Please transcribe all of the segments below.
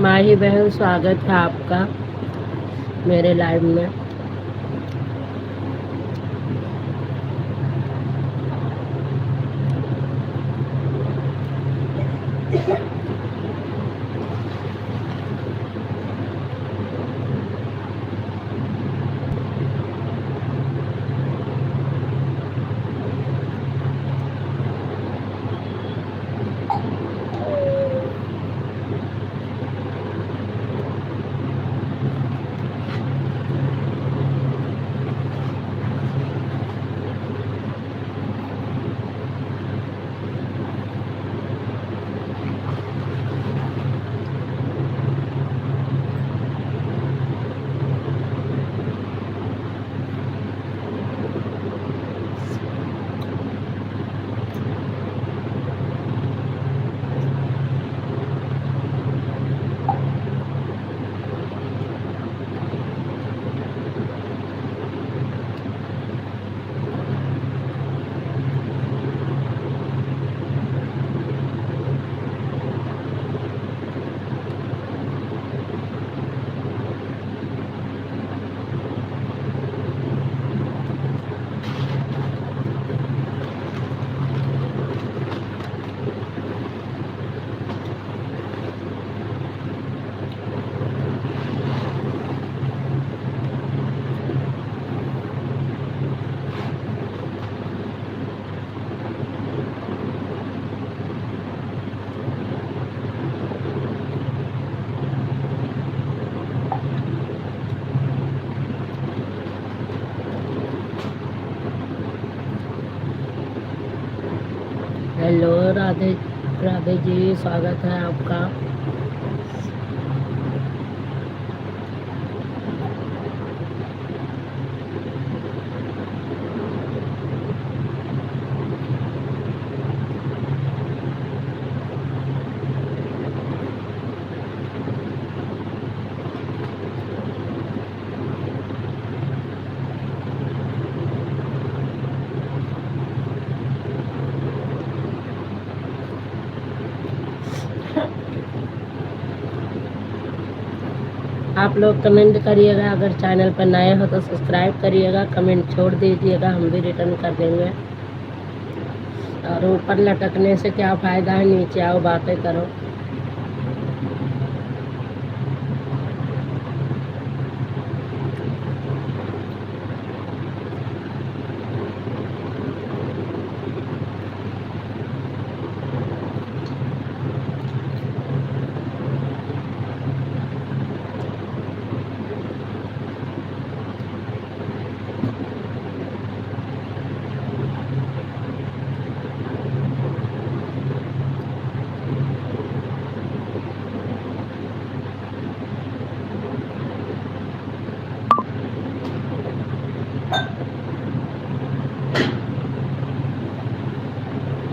माही बहन, स्वागत है आपका मेरे लाइव में। हेलो राधे, राधे जी, स्वागत है आपका। आप लोग कमेंट करिएगा, अगर चैनल पर नए हो तो सब्सक्राइब करिएगा, कमेंट छोड़ दीजिएगा, हम भी रिटर्न कर देंगे। और ऊपर लटकने से क्या फ़ायदा है, नीचे आओ बातें करो।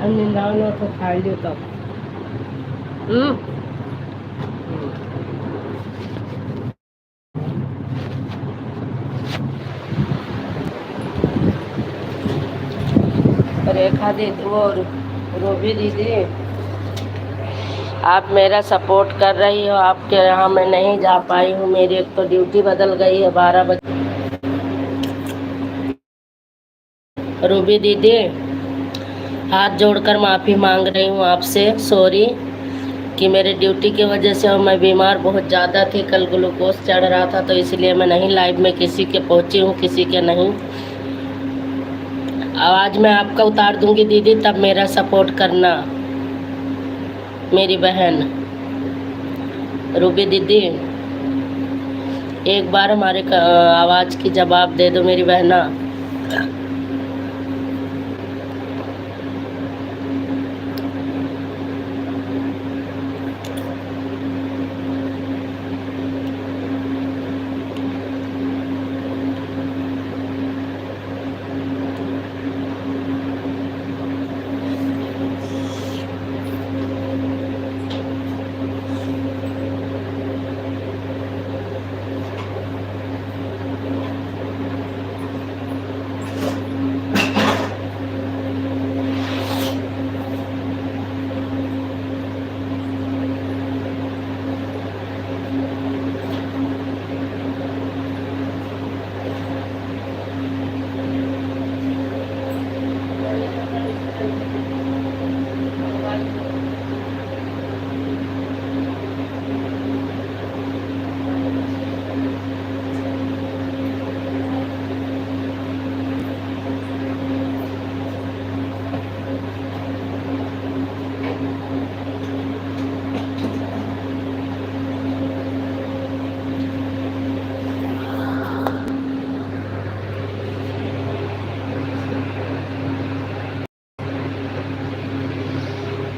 निंदाओ तो खा लियो तब। रेखा दीदी, वो रूबी दीदी, आप मेरा सपोर्ट कर रही हो, आपके यहाँ मैं नहीं जा पाई हूँ, मेरी एक तो ड्यूटी बदल गई है 12 बजे। रूबी दीदी, हाथ जोड़कर माफ़ी मांग रही हूँ आपसे, सॉरी कि मेरे ड्यूटी की वजह से मैं बीमार बहुत ज़्यादा थी, कल ग्लूकोज चढ़ रहा था तो इसलिए मैं नहीं लाइव में किसी के पहुँची हूँ, किसी के नहीं। आवाज़ मैं आपका उतार दूंगी दीदी, तब मेरा सपोर्ट करना मेरी बहन रूबी दीदी। एक बार हमारे आवाज़ की जवाब दे दो मेरी बहना।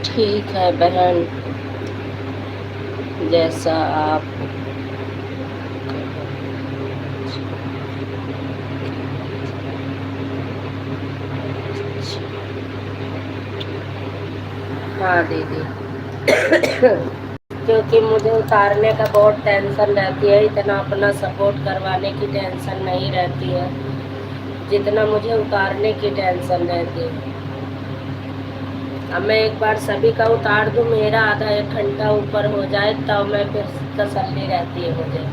ठीक है बहन, जैसा आप। हाँ दीदी। क्योंकि मुझे उतारने का बहुत टेंशन रहती है, इतना अपना सपोर्ट करवाने की टेंशन नहीं रहती है जितना मुझे उतारने की टेंशन रहती है। अब मैं एक बार सभी का उतार दूं, मेरा आधा 1 घंटा ऊपर हो जाए तब मैं फिर तसल्ली रहती है मुझे।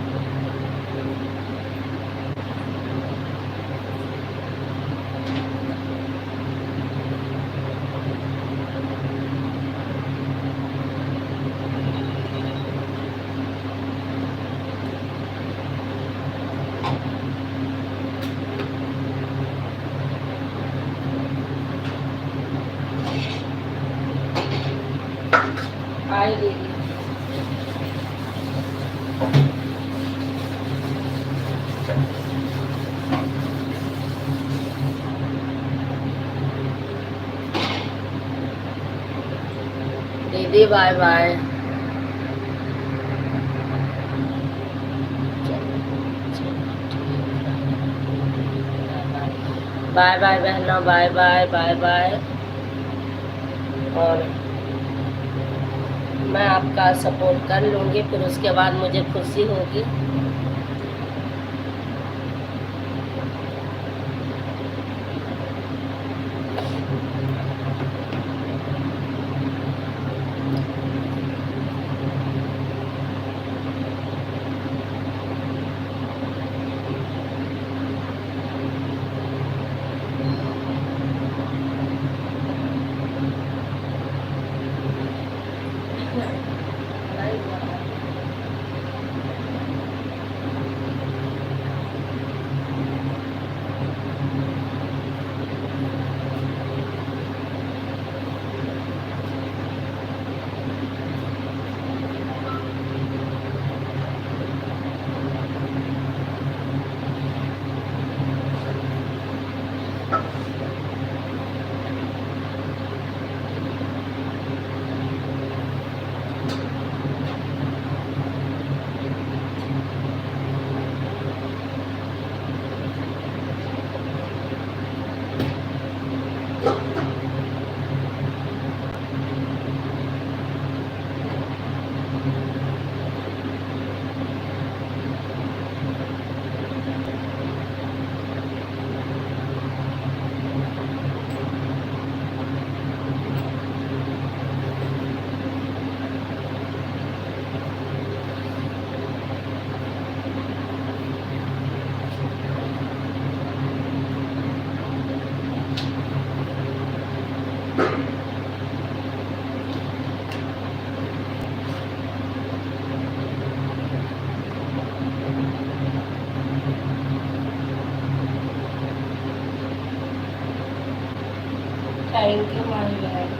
आई दीदी। दीदी बाय बाय। बाय बाय बहनों, बाय बाय बाय बाय। और मैं आपका सपोर्ट कर लूँगी, फिर उसके बाद मुझे खुशी होगी। थैंक यू माय बहन।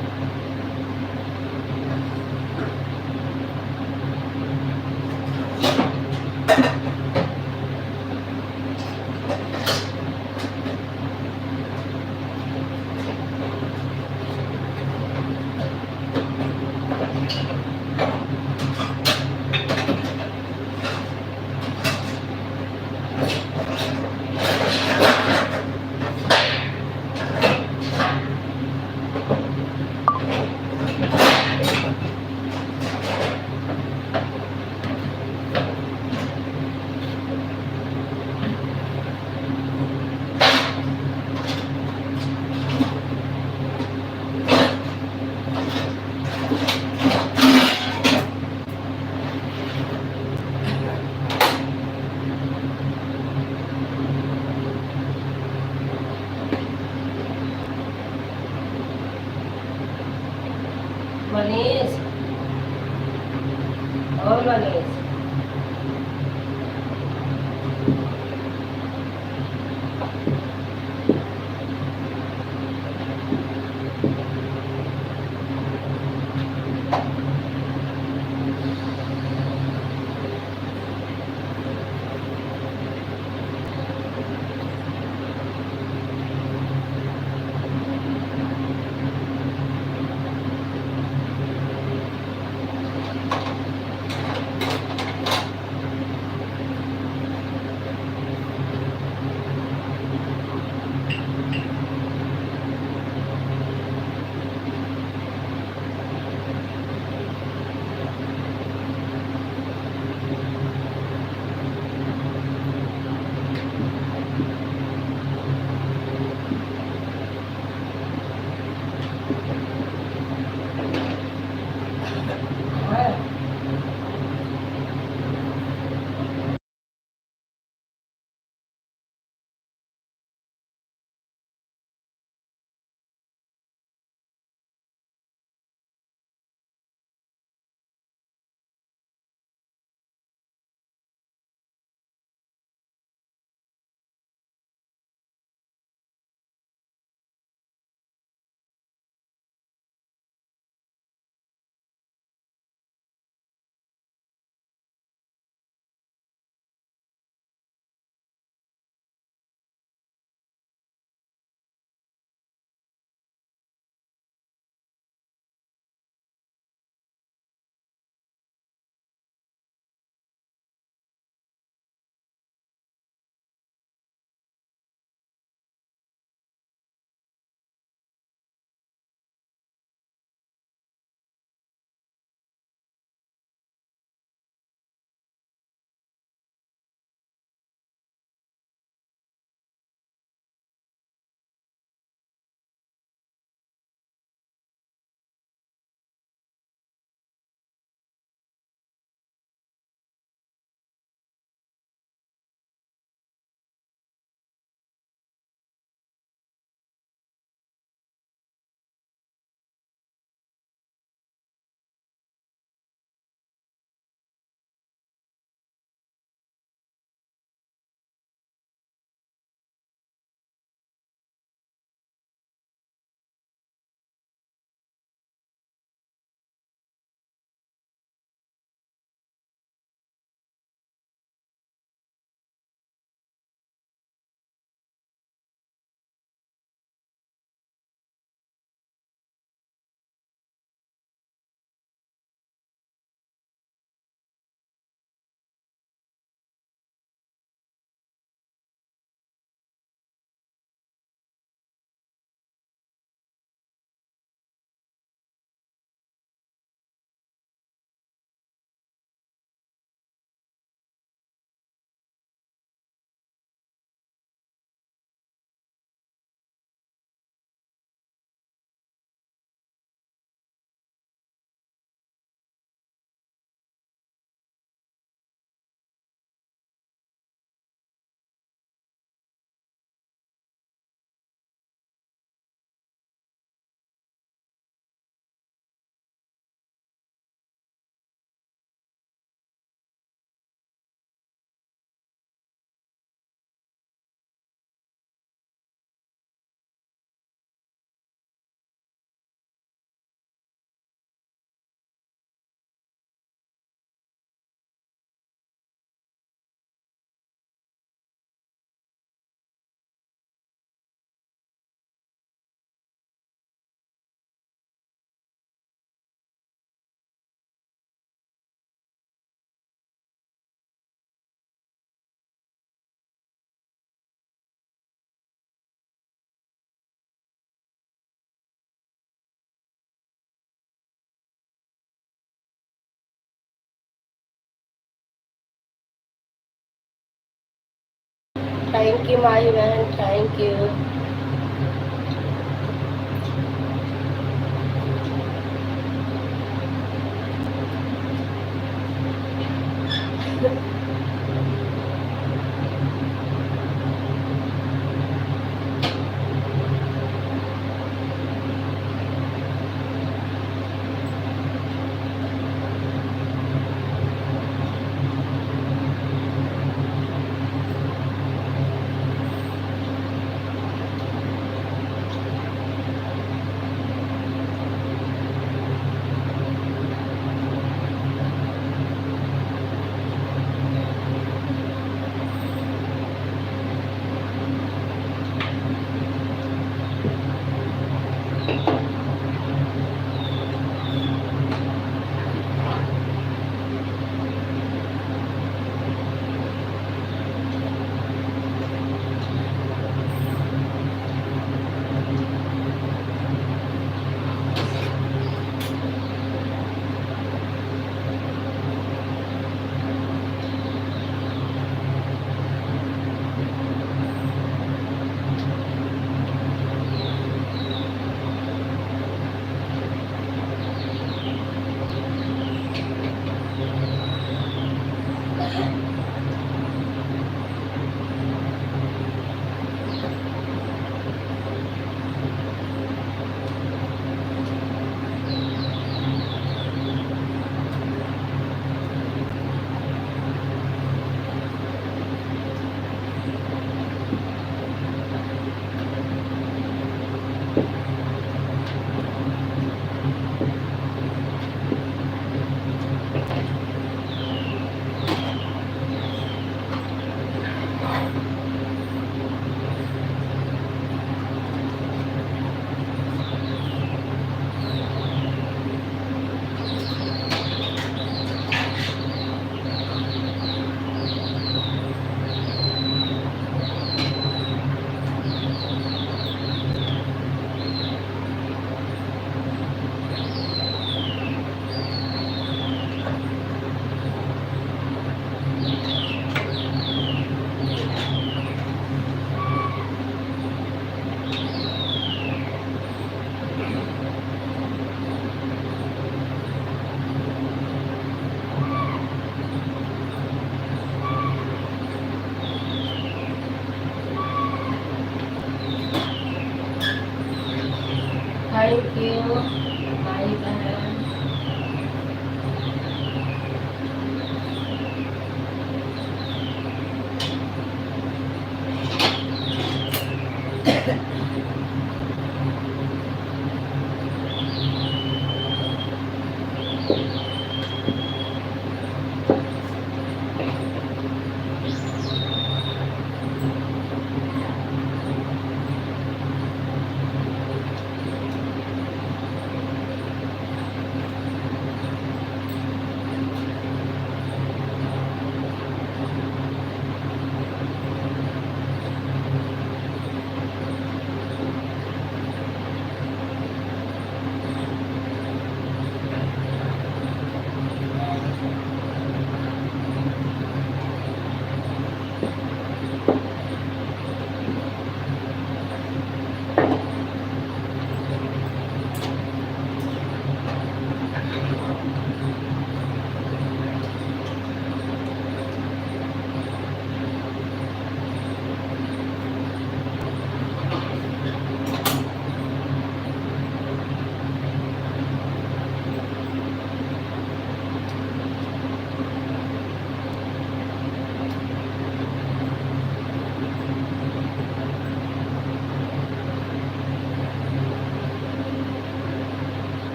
मनीष, और मनीष, थैंक यू माही बहन, थैंक यू।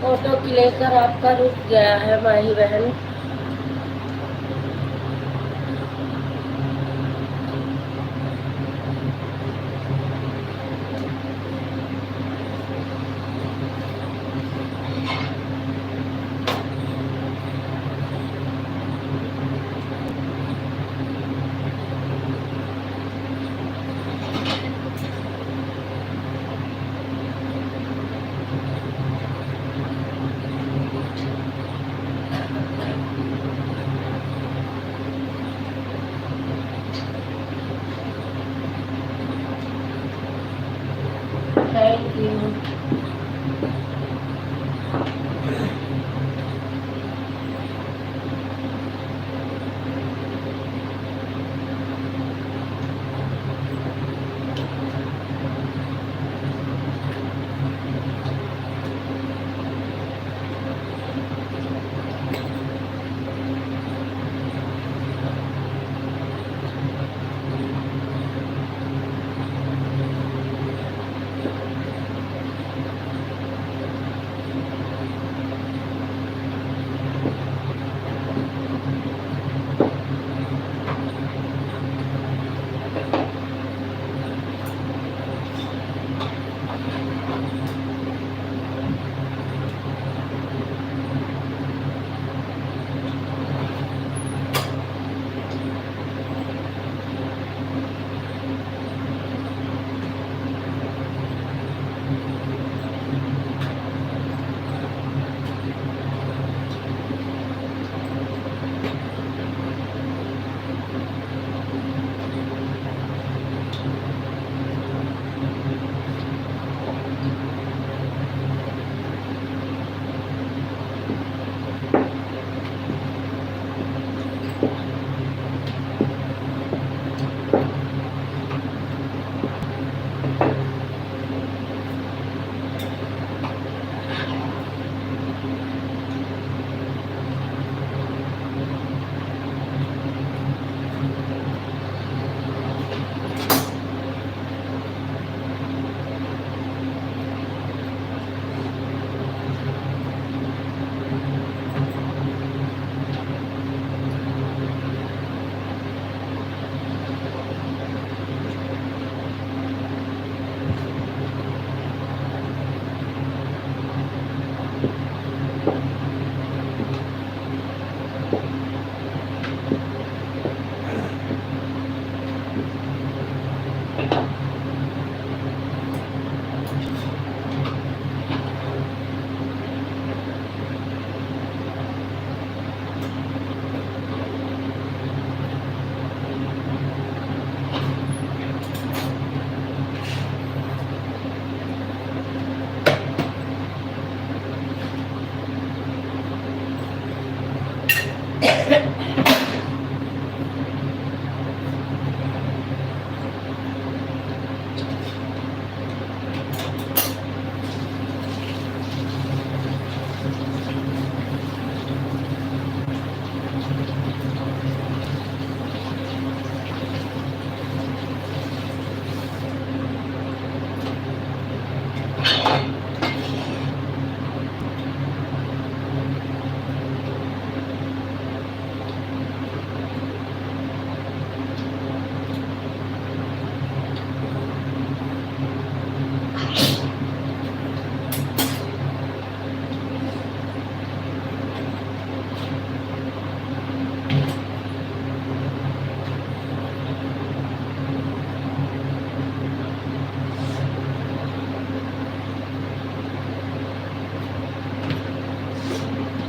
ऑटो की लेकर आपका रुक गया है माही बहन। Thank you.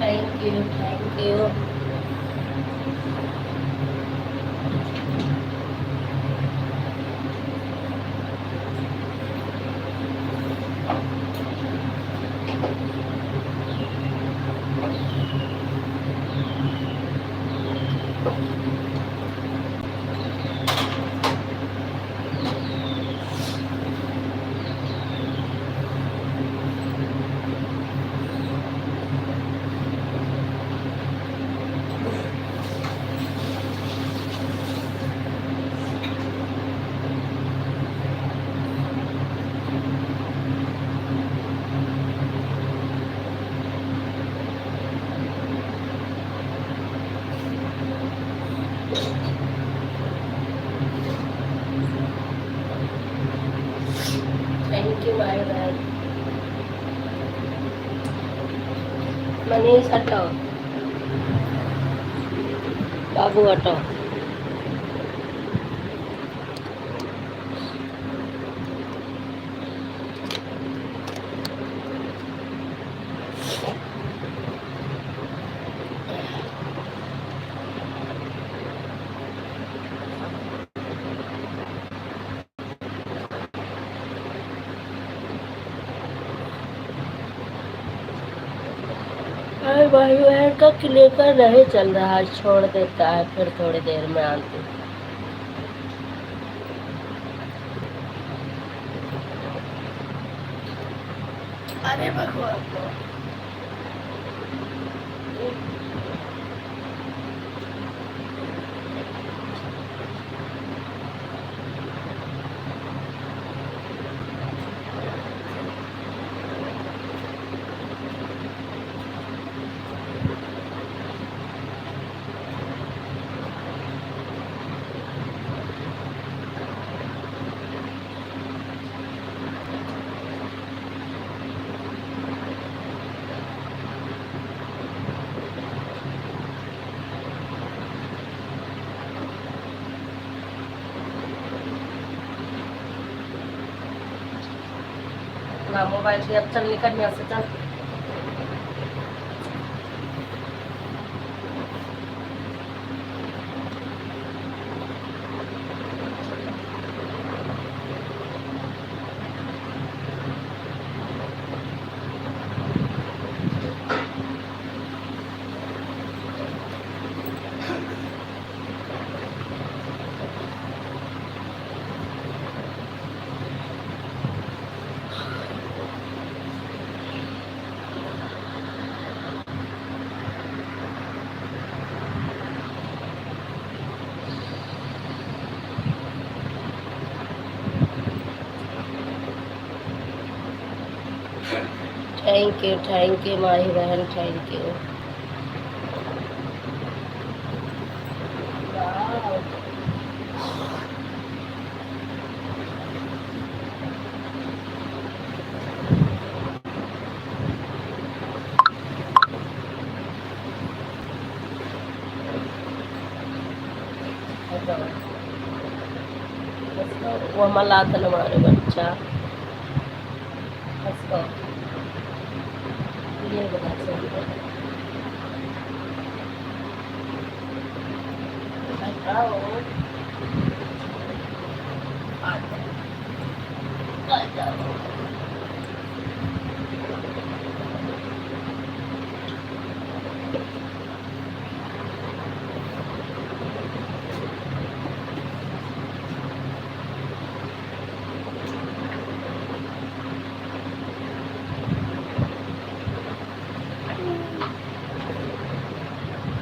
Thank you, thank you. Manish हटो, बाबू हटो। अरे भाई बहन का क्लिकर नहीं चल रहा है, छोड़ देता है, फिर थोड़ी देर में आती। अरे भगवान। ना मोबाइल से अब चल निकल यहाँ से चल। थैंक यू माही बहन, थैंक यू। वो मलात हमारे बच्चा इसको ये बता सकते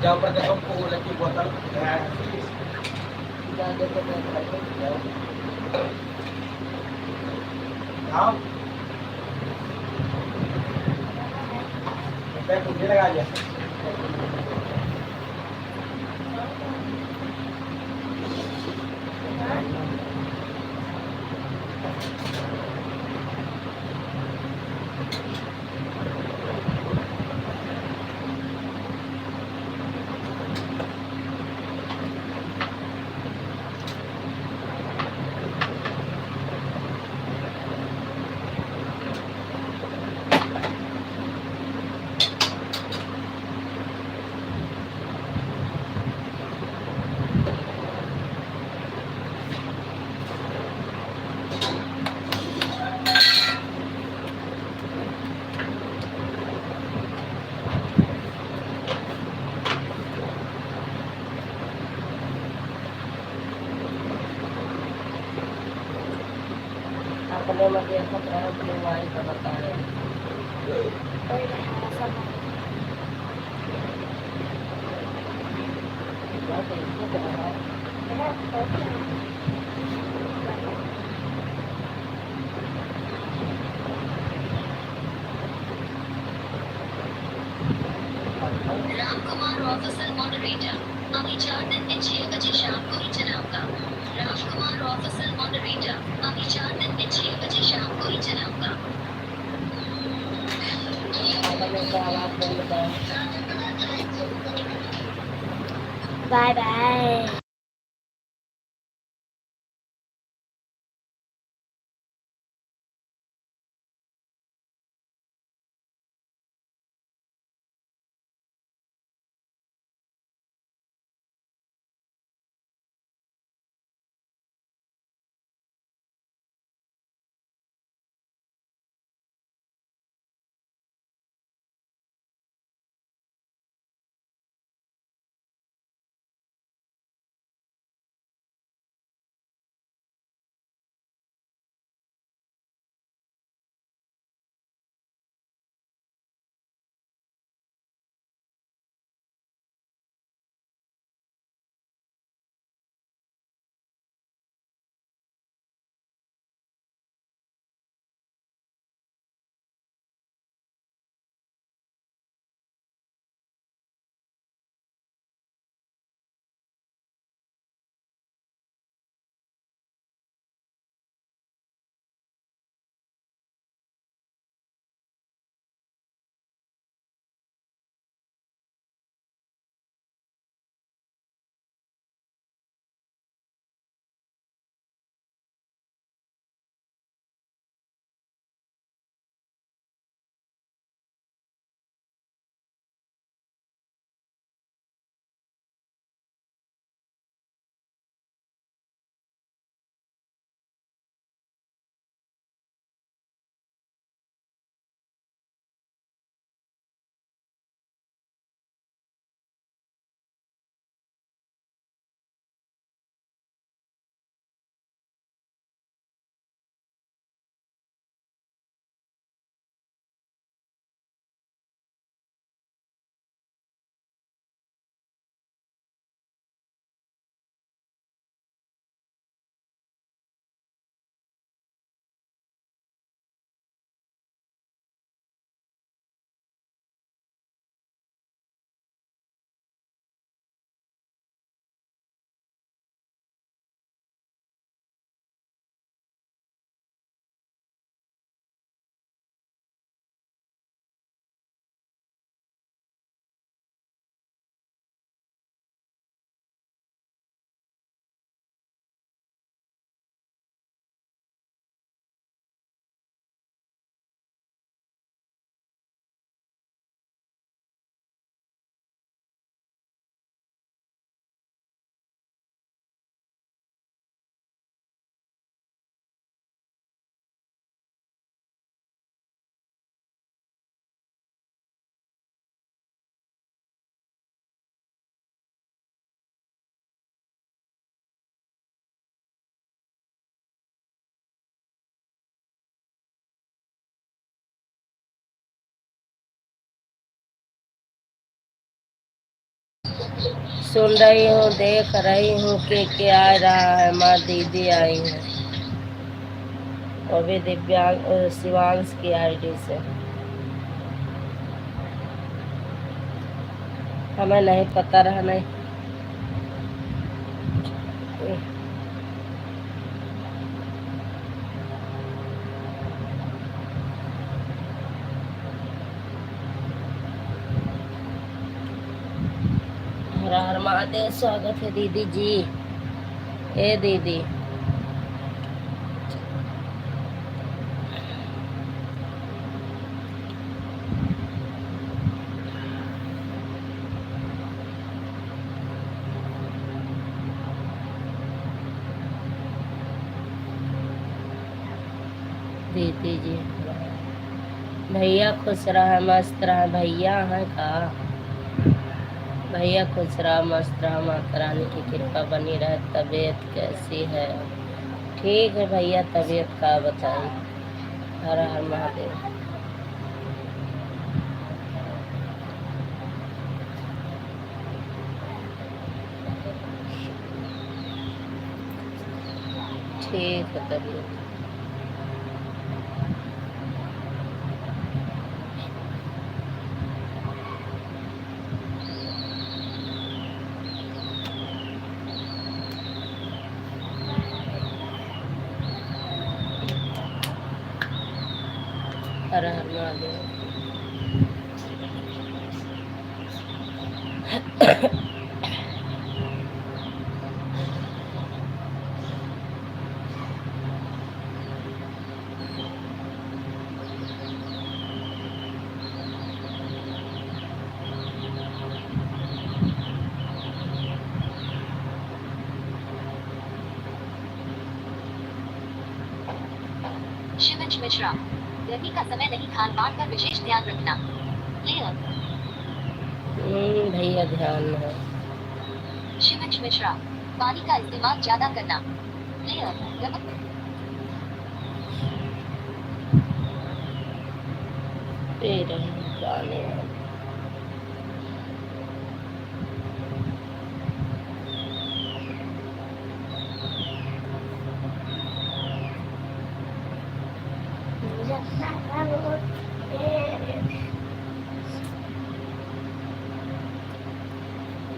Jauh pergi kampung lagi botol. Tahu? Kita pergi lagi aja. अपने में देखो अपनी वाई का बता रहे रामकुमार ऑफिशियल मॉडरेटर अभी 4 दिन में 6 बजे शाम को ही चलाऊंगा। राजकुमार ऑफिशियल मॉडरेटर अभी 4 दिन में 6 बजे शाम को ही चलाऊंगा। कैसा आवाज नहीं बताया। Bye bye. सुन रही हूँ, देख रही हूँ कि आ रहा है। माँ दीदी आई है, वो भी दिव्यांग शिवांश की आईडी से। हमें नहीं पता रहा नहीं। हर हर महादेव। स्वागत है दीदी जी। ए दीदी, दीदी जी। भैया खुश रहा मस्त रहा। भैया है का? भैया खुश रहा मस्त रहा। माता रानी की कृपा बनी रहे। तबीयत कैसी है? ठीक है भैया, तबीयत का बताइए। हर हर महादेव। ठीक है तबीयत। हर हर महादेव। शिवंश मिश्रा, गर्मी का समय नहीं, खान पान पर विशेष ध्यान रखना। क्लियर। भैया ध्यान है। शिवंश मिश्रा, पानी का इस्तेमाल ज्यादा करना। क्लियर। पी रही पानी।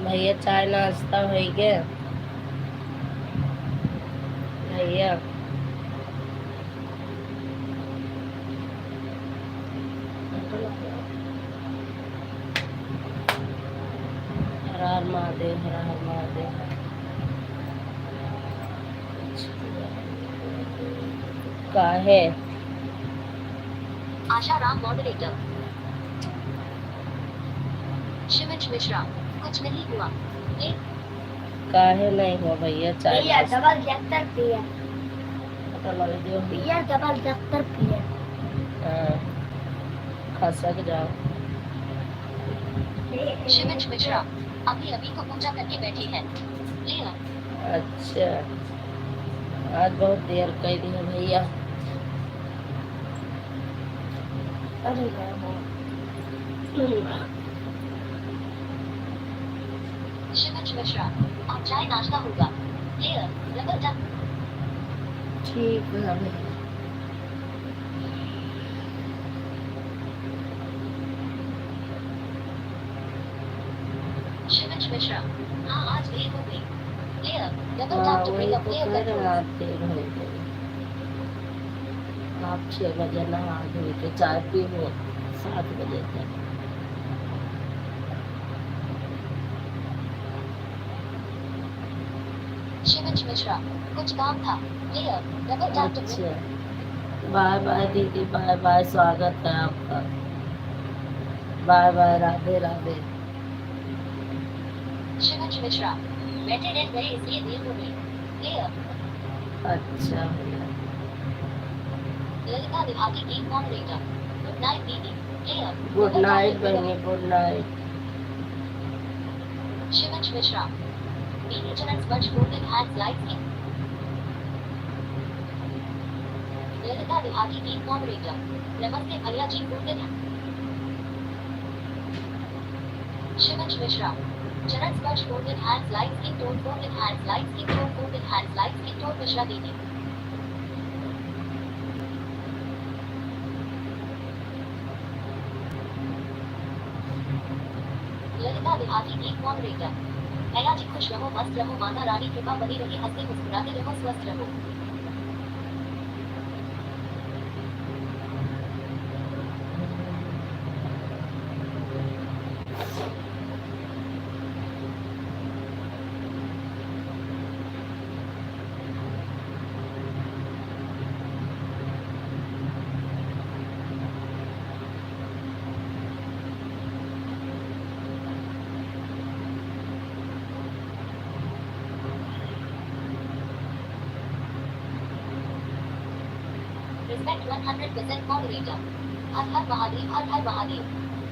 भैया चाय नाश्ता हो गया? भैया हर हर महादेव, हर हर महादेव। काहे? आशा राम, मॉडरेटर। शिवंश मिश्रा, कुछ नहीं हुआ। काहे नहीं हुआ भैया? चाय पिया नाश्ता डबल जक्टर पिया पता लग दो। पिया डबल जक्टर पिया। हाँ, खसक जाओ। शिवंश मिश्रा, अभी अभी को पूजा करके बैठे हैं। क्लियर। अच्छा, आज बहुत देर कर दी है भैया। अरे शिवंश मिश्रा, अब चाय नाश्ता होगा। क्लियर। Double done. ठीक है भैया। शिवंश मिश्रा, हाँ आज देर हो गई। क्लियर। डबल हाँ टैप टू वही ब्रेक अप तो क्लियर कह रहे कर। हैं, आप देर हो गई। आप 6 बजे नहा धो के चाय पी हो 7 बजे तक। शिवंश मिश्रा, कुछ काम था। Clear. Double tap to break. अच्छा, बाय बाय दीदी, बाय बाय, स्वागत है आपका। Bye bye, Radhe Radhe. शिवंश मिश्रा, बैठे रह गए इसलिए देर हो गई। क्लियर। अच्छा भैया, ललिता विभागी की मॉडरेटर। गुड नाइट दीदी। क्लियर। गुड नाइट बहनी, गुड नाइट। शिवंश मिश्रा, पीली चरण स्पर्श गोल्डन हैंड्स लाइट की। ललिता विभागी की मॉडरेटर। नमस्ते भैया जी, गोल्डन। शिवंश मिश्रा, चरण स्पर्श गोल्डन हैंड्स लाइट की टोन, गोल्डन हैंड्स लाइट की टोन, गोल्डन हैंड्स लाइट की टोन। मिश्रा दीदी। ललिता विभागी की मॉडरेटर। भैया जी खुश रहो, मस्त रहो, माता रानी कृपा बनी रही, हंसते मुस्कुराते रहो, स्वस्थ रहो। Respect 100% moderator. हर हर महादेव, हर हर महादेव।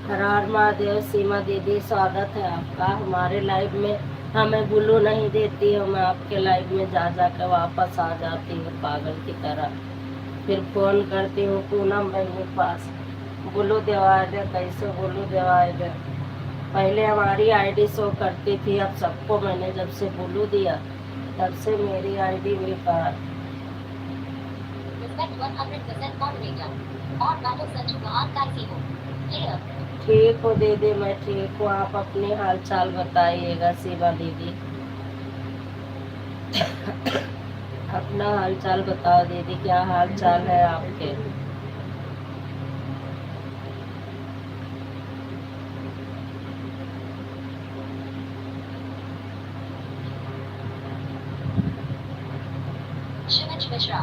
हर हर महादेव। सीमा दीदी, स्वागत है आपका हमारे लाइव में। हमें बुलू नहीं देती है, मैं आपके लाइव में जा जा कर वापस आ जाती हूँ पागल की तरह। फिर फोन करती हूँ पूनम बहन के पास, बुलू देवाए दे, कैसे बुलू देवाए दे। पहले हमारी आईडी शो करती थी, अब सबको मैंने जब से बुलू दिया तब से मेरी आईडी बेकार। Respect 100% moderator. और मैडम संजू महान कैसी हो? क्लियर। ठीक हो दीदी, मैं ठीक हूँ। आप अपनी हाल चाल बताइएगा सीमा दीदी। अपना हाल चाल बताओ दीदी, क्या हाल चाल है आपके? मिश्रा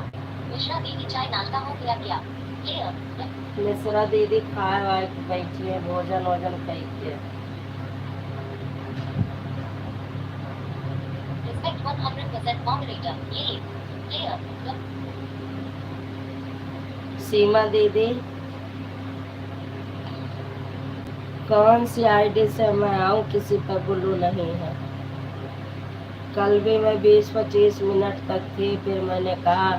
मिश्रा दीदी चाय नाश्ता हो गया क्या? क्लियर। मिश्रा दीदी खाए वाए के बैठी है, भोजन वोजन कई के। रिस्पेक्ट 100% मॉडरेटर ये क्लियर। सीमा दीदी कौन सी आईडी से मैं आऊँ, किसी पर ब्लू नहीं है। कल भी मैं 20-25 मिनट तक थी, फिर मैंने कहा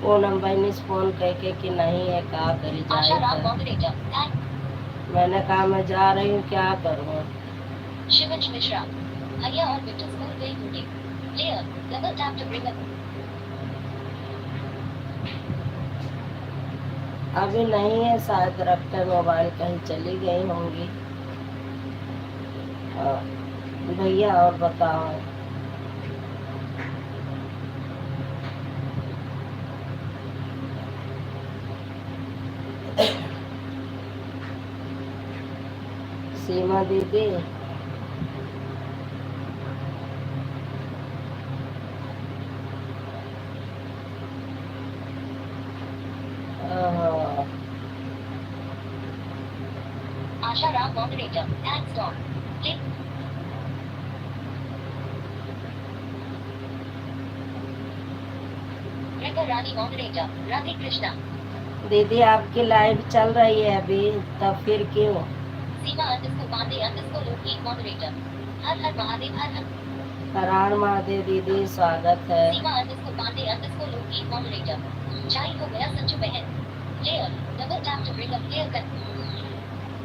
पूनम बहनी से फोन करके कि नहीं है, कहा करी आशा राम जाए। Moderator thank. मैंने कहा मैं जा रही हूँ, क्या करूँ। शिवंश मिश्रा भैया और बिट्टू स्कूल गए होंगे। Clear. Double tap to bring up. अभी नहीं है, शायद रख कर मोबाइल कहीं चली गई होंगी। भैया और बताओ। सीमा दीदी Asha Ram moderator thanks don. रानी मॉडरेटर राधे कृष्णा। दीदी आपकी लाइव चल रही है अभी, तब फिर क्यों। Seema underscore Pandey underscore Lokgeet moderator हर हर महादेव हर हर। हर हर महादेव दीदी, स्वागत है। Seema underscore Pandey underscore Lokgeet moderator चाय हो गया संजू बहन। Clear. Double tap to bring up clear कर।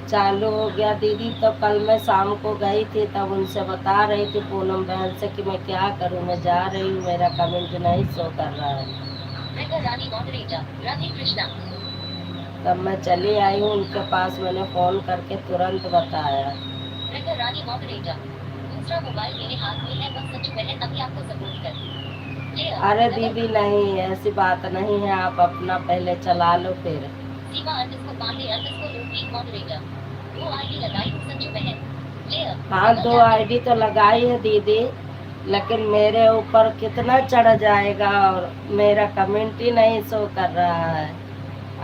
चालू हो गया दीदी। तो कल मैं शाम को गई थी, तब उनसे बता रही थी पूनम बहन से कि मैं क्या करूं, मैं जा रही हूँ, मेरा कमेंट नहीं शो कर रहा है। रानी मॉडरेटर राधे कृष्णा। तब मैं चली आई हूँ उनके पास, मैंने फोन करके तुरंत बताया। रानी मॉडरेटर दूसरा मोबाइल मेरे हाथ में है, बस संजू बहन अभी आपको सपोर्ट कर। अरे दीदी नहीं, ऐसी बात नहीं है, आप अपना पहले चला लो फिर। सीमा underscore Pandey underscore Lokgeet moderator वो आईडी लगाई हूँ संजू बहन। हाँ 2 आईडी तो लगाई है दीदी, लेकिन मेरे ऊपर कितना चढ़ जाएगा, और मेरा कमेंट ही नहीं शो कर रहा है।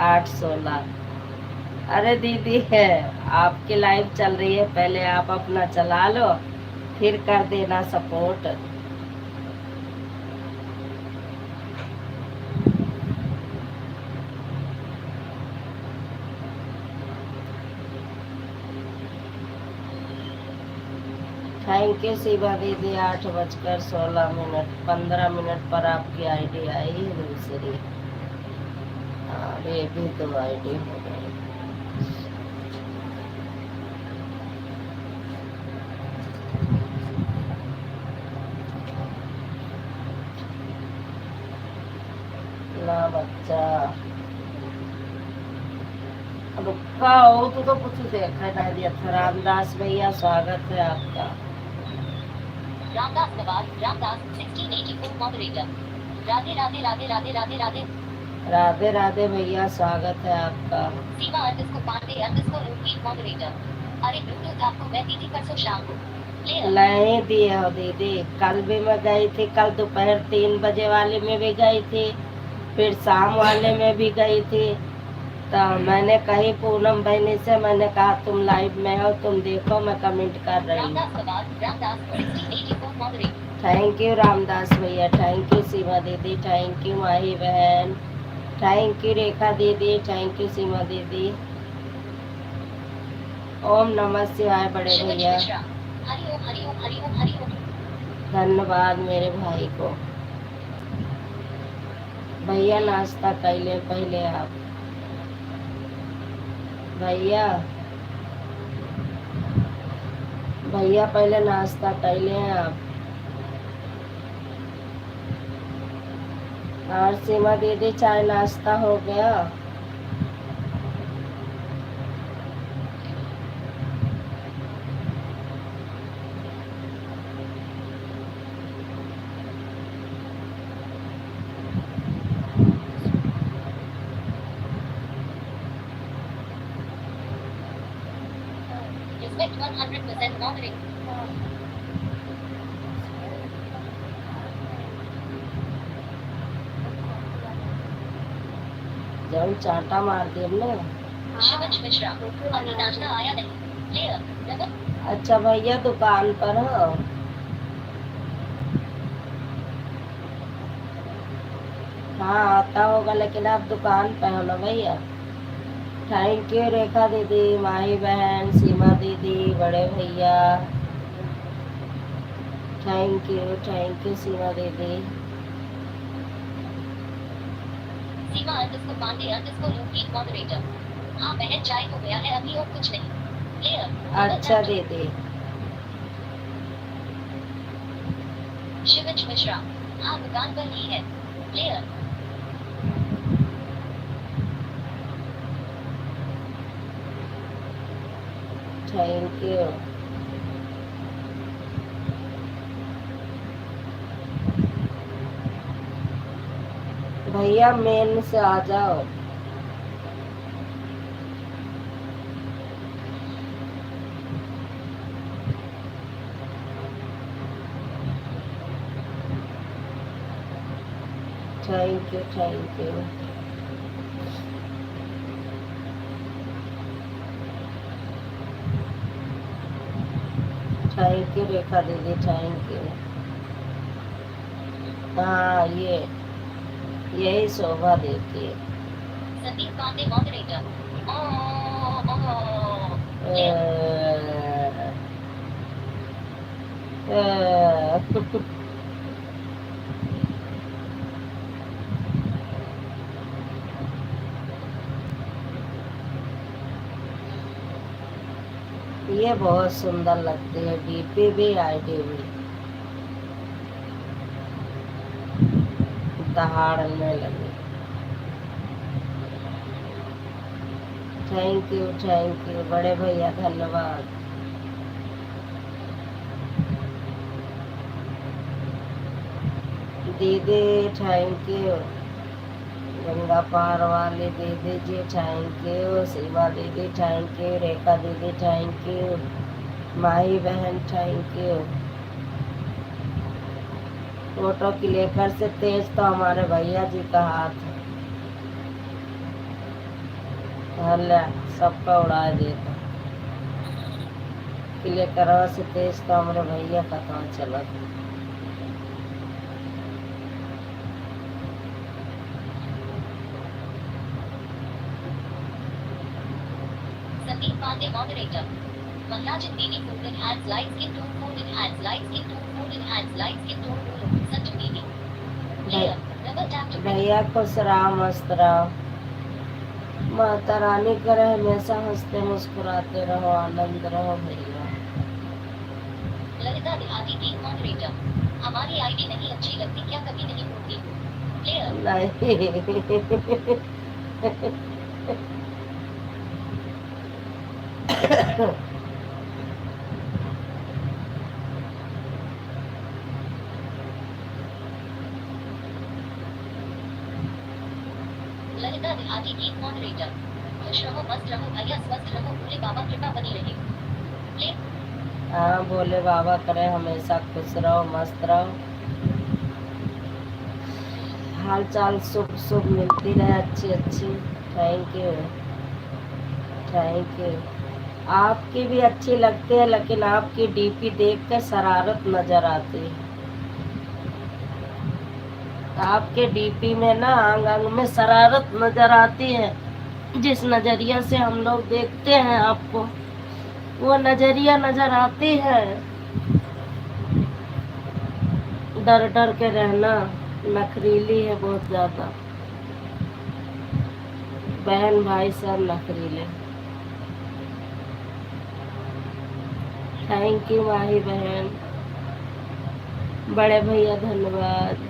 816। अरे दीदी है, आपकी लाइव चल रही है, पहले आप अपना चला लो, फिर कर देना सपोर्ट। थैंक यू शिवा दीदी। 8:16 15 मिनट पर आपकी आईडी आई है दूसरी। ये भी 2 आईडी हो गई। ना बच्चा रुका हो तो कुछ देखा नहीं दिया था। रामदास भैया स्वागत है आपका। रामदास नवाज रामदास 1684 मॉडरेटर राधे राधे राधे राधे राधे राधे। राधे राधे भैया, स्वागत है आपका। सीमा underscore Pandey underscore Lokgeet moderator अरे ब्लूटूथ आपको मैं दी थी परसों शाम को। नहीं दिए हो दीदी, कल भी मैं गई थी, कल दोपहर 3 बजे वाले में भी गई थी, फिर शाम वाले में भी गई थी। तो मैंने कही पूनम बहनी से, मैंने कहा तुम लाइव में हो, तुम देखो, मैं कमेंट कर रही हूँ। थैंक यू रामदास भैया, थैंक यू सीमा दीदी, थैंक यू माही बहन, थैंक यू रेखा दीदी, थैंक यू सीमा दीदी। ओम नमः शिवाय बड़े भैया, धन्यवाद मेरे भाई को। भैया नाश्ता कैले पहले आप। भैया भैया पहले नाश्ता कैले हैं आप। और सीमा दीदी चाय नाश्ता हो गया। Respect 100% monitoring. जाऊं चांटा मार दिए ना। शिवंश मिश्रा अभी नाश्ता आया नहीं। प्लेयर नंबर अच्छा भैया दुकान पर हो? हाँ आता होगा लेकिन आप दुकान पे हो ना भैया। थैंक यू रेखा दीदी, माही बहन, सीमा दीदी, बड़े भैया, थैंक यू सीमा दीदी। सीमा अंडरस्कोर पांडे अंडरस्कोर लूपीट मॉडरेटर। हाँ बहन चाय हो गया है अभी और कुछ नहीं। प्लेयर अच्छा दीदी। शिवंश मिश्रा हाँ दुकान पर ही है। Player thank you. भैया मेन से आ जाओ। Thank you. Thank you Rekha दीदी, थैंक यू। हाँ यही शोभा देती है। संदीप पांडे मॉडरेटर। ये बहुत सुंदर लगती है, डीपी भी आईडी भी दहाड़ने लगी। थैंक यू बड़े भैया, धन्यवाद। दीदी थैंक यू, गंगा पार वाली दीदी जी थैंक यू, शिवा दीदी थैंक यू, रेखा दीदी थैंक यू, माही बहन थैंक यू। फोटो क्लिकर से तेज तो हमारे भैया जी का हाथ है, हल्ला सबका उड़ा देता। क्लिकर से तेज तो हमारे भैया का काम चला। Sandeep Pandey moderator. Manrajit Devi food enhanced light skin tone, food enhanced light skin tone, food enhanced light skin tone, Sanju Devi. Player, double tap to भैया खुश रहो मस्त रहो, माता रानी करे हमेशा हंसते मुस्कुराते रहो, आनंद रहो भैया। ललिता देहाती टीम मॉडरेटर। हमारी आईडी नहीं अच्छी लगती क्या कभी नहीं होती। प्लेयर नहीं ललिता देहाती टीम मॉडरेटर। खुश रहो मस्त रहो भैया स्वस्थ रहो भोले बाबा कृपा बनी रहे। प्लेयर हाँ बोले बाबा करे हमेशा खुश रहो मस्त रहो, हाल चाल सुख सुख मिलती रहे अच्छी। Thank you. आपकी भी अच्छी लगती है लेकिन आपकी डीपी देख कर शरारत नजर आती है। आपके डीपी में ना अंग अंग में शरारत नजर आती है। जिस नजरिया से हम लोग देखते हैं आपको, वो नजरिया नजर आती है। डर डर के रहना, नखरीली है बहुत ज्यादा, बहन भाई सब नखरीले। थैंक यू माही बहन, बड़े भैया धन्यवाद।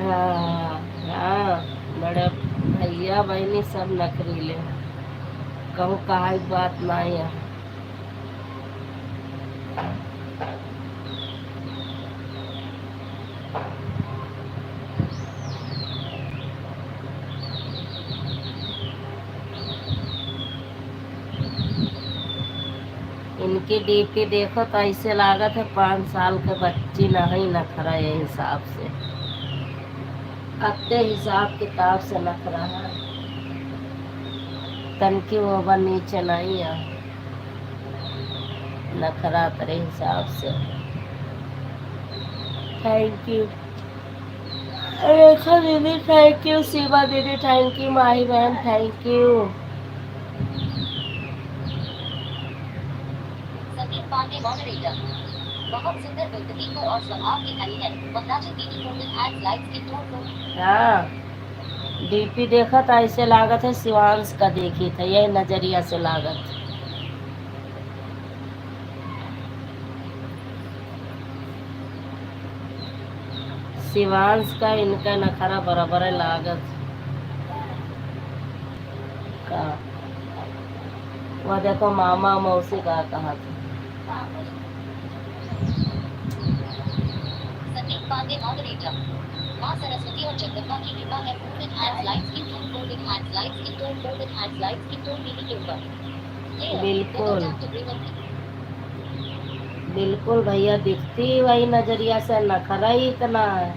हाँ बड़े भैया बहनी सब नखरीले, कहूँ कहा बात ना है। इनकी डीपी देखो तो ऐसे लागत है 5 साल के बच्ची नहीं नखरा ये हिसाब से। अपने हिसाब किताब से नखरा है, तनकी वो बन नीचे नहीं है, नखरा तेरे हिसाब से। थैंक यू रेखा दीदी, थैंक यू शिवा दीदी, थैंक यू माही बहन, thank you. Sandeep Pandey moderator. बहुत सुंदर गुलदीप और स्वभाव की खड़ी है। मंगलाचल दीदी फोल्डर हैड लाइक्स की टोन टोन। हाँ, डीपी देखा था, ऐसे लागत है शिवांश का देखी था, यही नजरिया से लागत। शिवांश का इनका नखरा बराबर है लागत का। वह देखो मामा मौसी का कहा था। संदीप पांडे मॉडरेटर। मां सरस्वती और जगदम्बा की कृपा है। फोल्डर हैड लाइक्स की टोन फोल्डर हैड लाइक्स की टोन फोल्डर हैड लाइक्स की टोन नीली के ऊपर। बिल्कुल बिल्कुल भैया, दिखती वही नजरिया से, नखरा ही इतना है।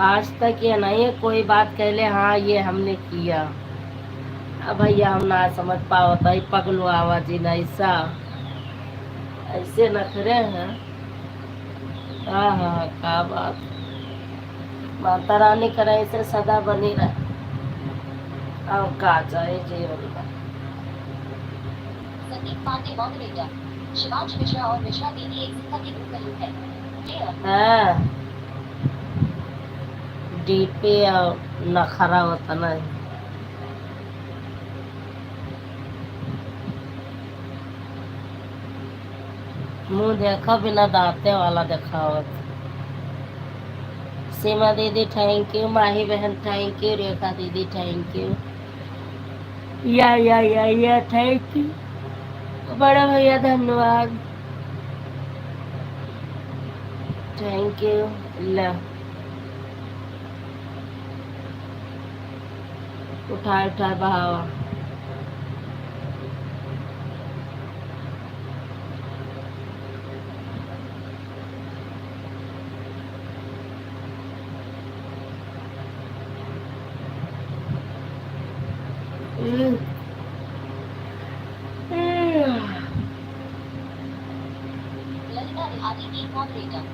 आज तक ये नहीं है कोई बात कह ले हाँ ये हमने किया। अब भैया हम ना समझ पावत है पगलू आवाज ही नहीं सा, ऐसे नखरे हैं। हाँ हाँ, क्या बात। माता रानी करे से सदा बनी रहे। अब का चाहे जीवन का। संदीप पांडे मॉडरेटर। शिवांश मिश्रा और मिश्रा दीदी एक सिक्का की दो पहलू है। क्लियर। हाँ, डीपी और नखरा होता ना। मुंह देखा बिना दांते वाला दिखावत। सीमा दीदी थैंक यू, माही बहन थैंक यू, रेखा दीदी थैंक यू, या थैंक यू, बड़ा भैया धन्यवाद, थैंक यू। ला उठा उठा बहावा। ललिता रिहारी की मॉडरेटर।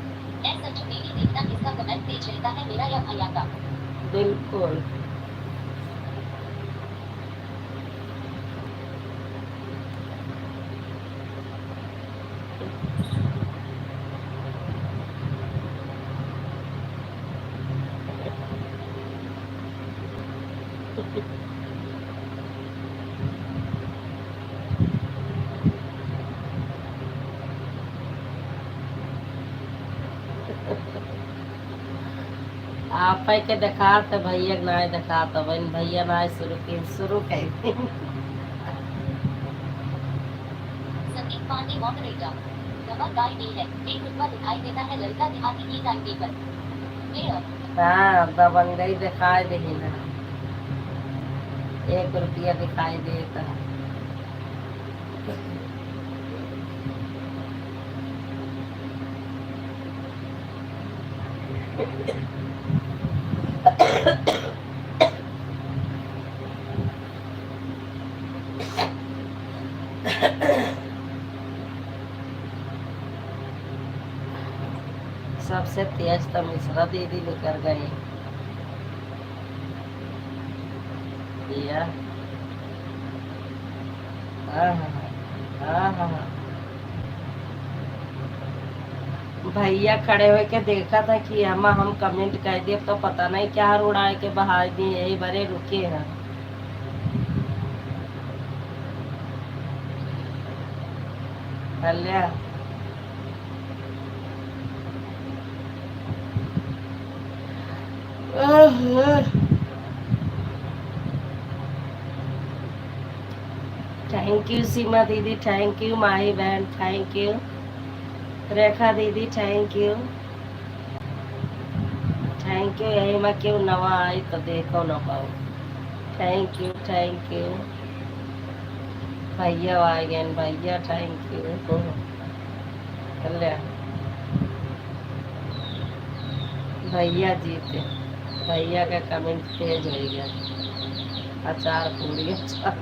संजू दीदी देखना किसका कमेंट तेज रहता है, मेरा या भैया का। बिल्कुल आप के देखा तो भैया ना देखा तो बहन भैया ना शुरू कर संदीप पांडे मॉडरेटर। नमक गाय दी है, एक रुपया दिखाई देता है ललिता देहाती की टाइम पर। क्लियर। हाँ, दबंगई दिखाई दे ना, 1 रुपया दिखाई देता है। सबसे तेज तो मिश्रा दीदी निकल गई। भैया खड़े हो के देखा था कि हम कमेंट कर दिए तो पता नहीं क्या उड़ा के बहा दिए, यही बड़े रुके हैं। हल्ला थैंक यू सीमा दीदी, थैंक यू माही बहन, थैंक यू रेखा दीदी, थैंक यू थैंक यू। यही में क्यों नवा आई तो देखो न पाओ। थैंक यू भैया आ गए भैया, थैंक यू। भैया जीते, भैया का कमेंट तेज हो गया। अचार पूरी, अचार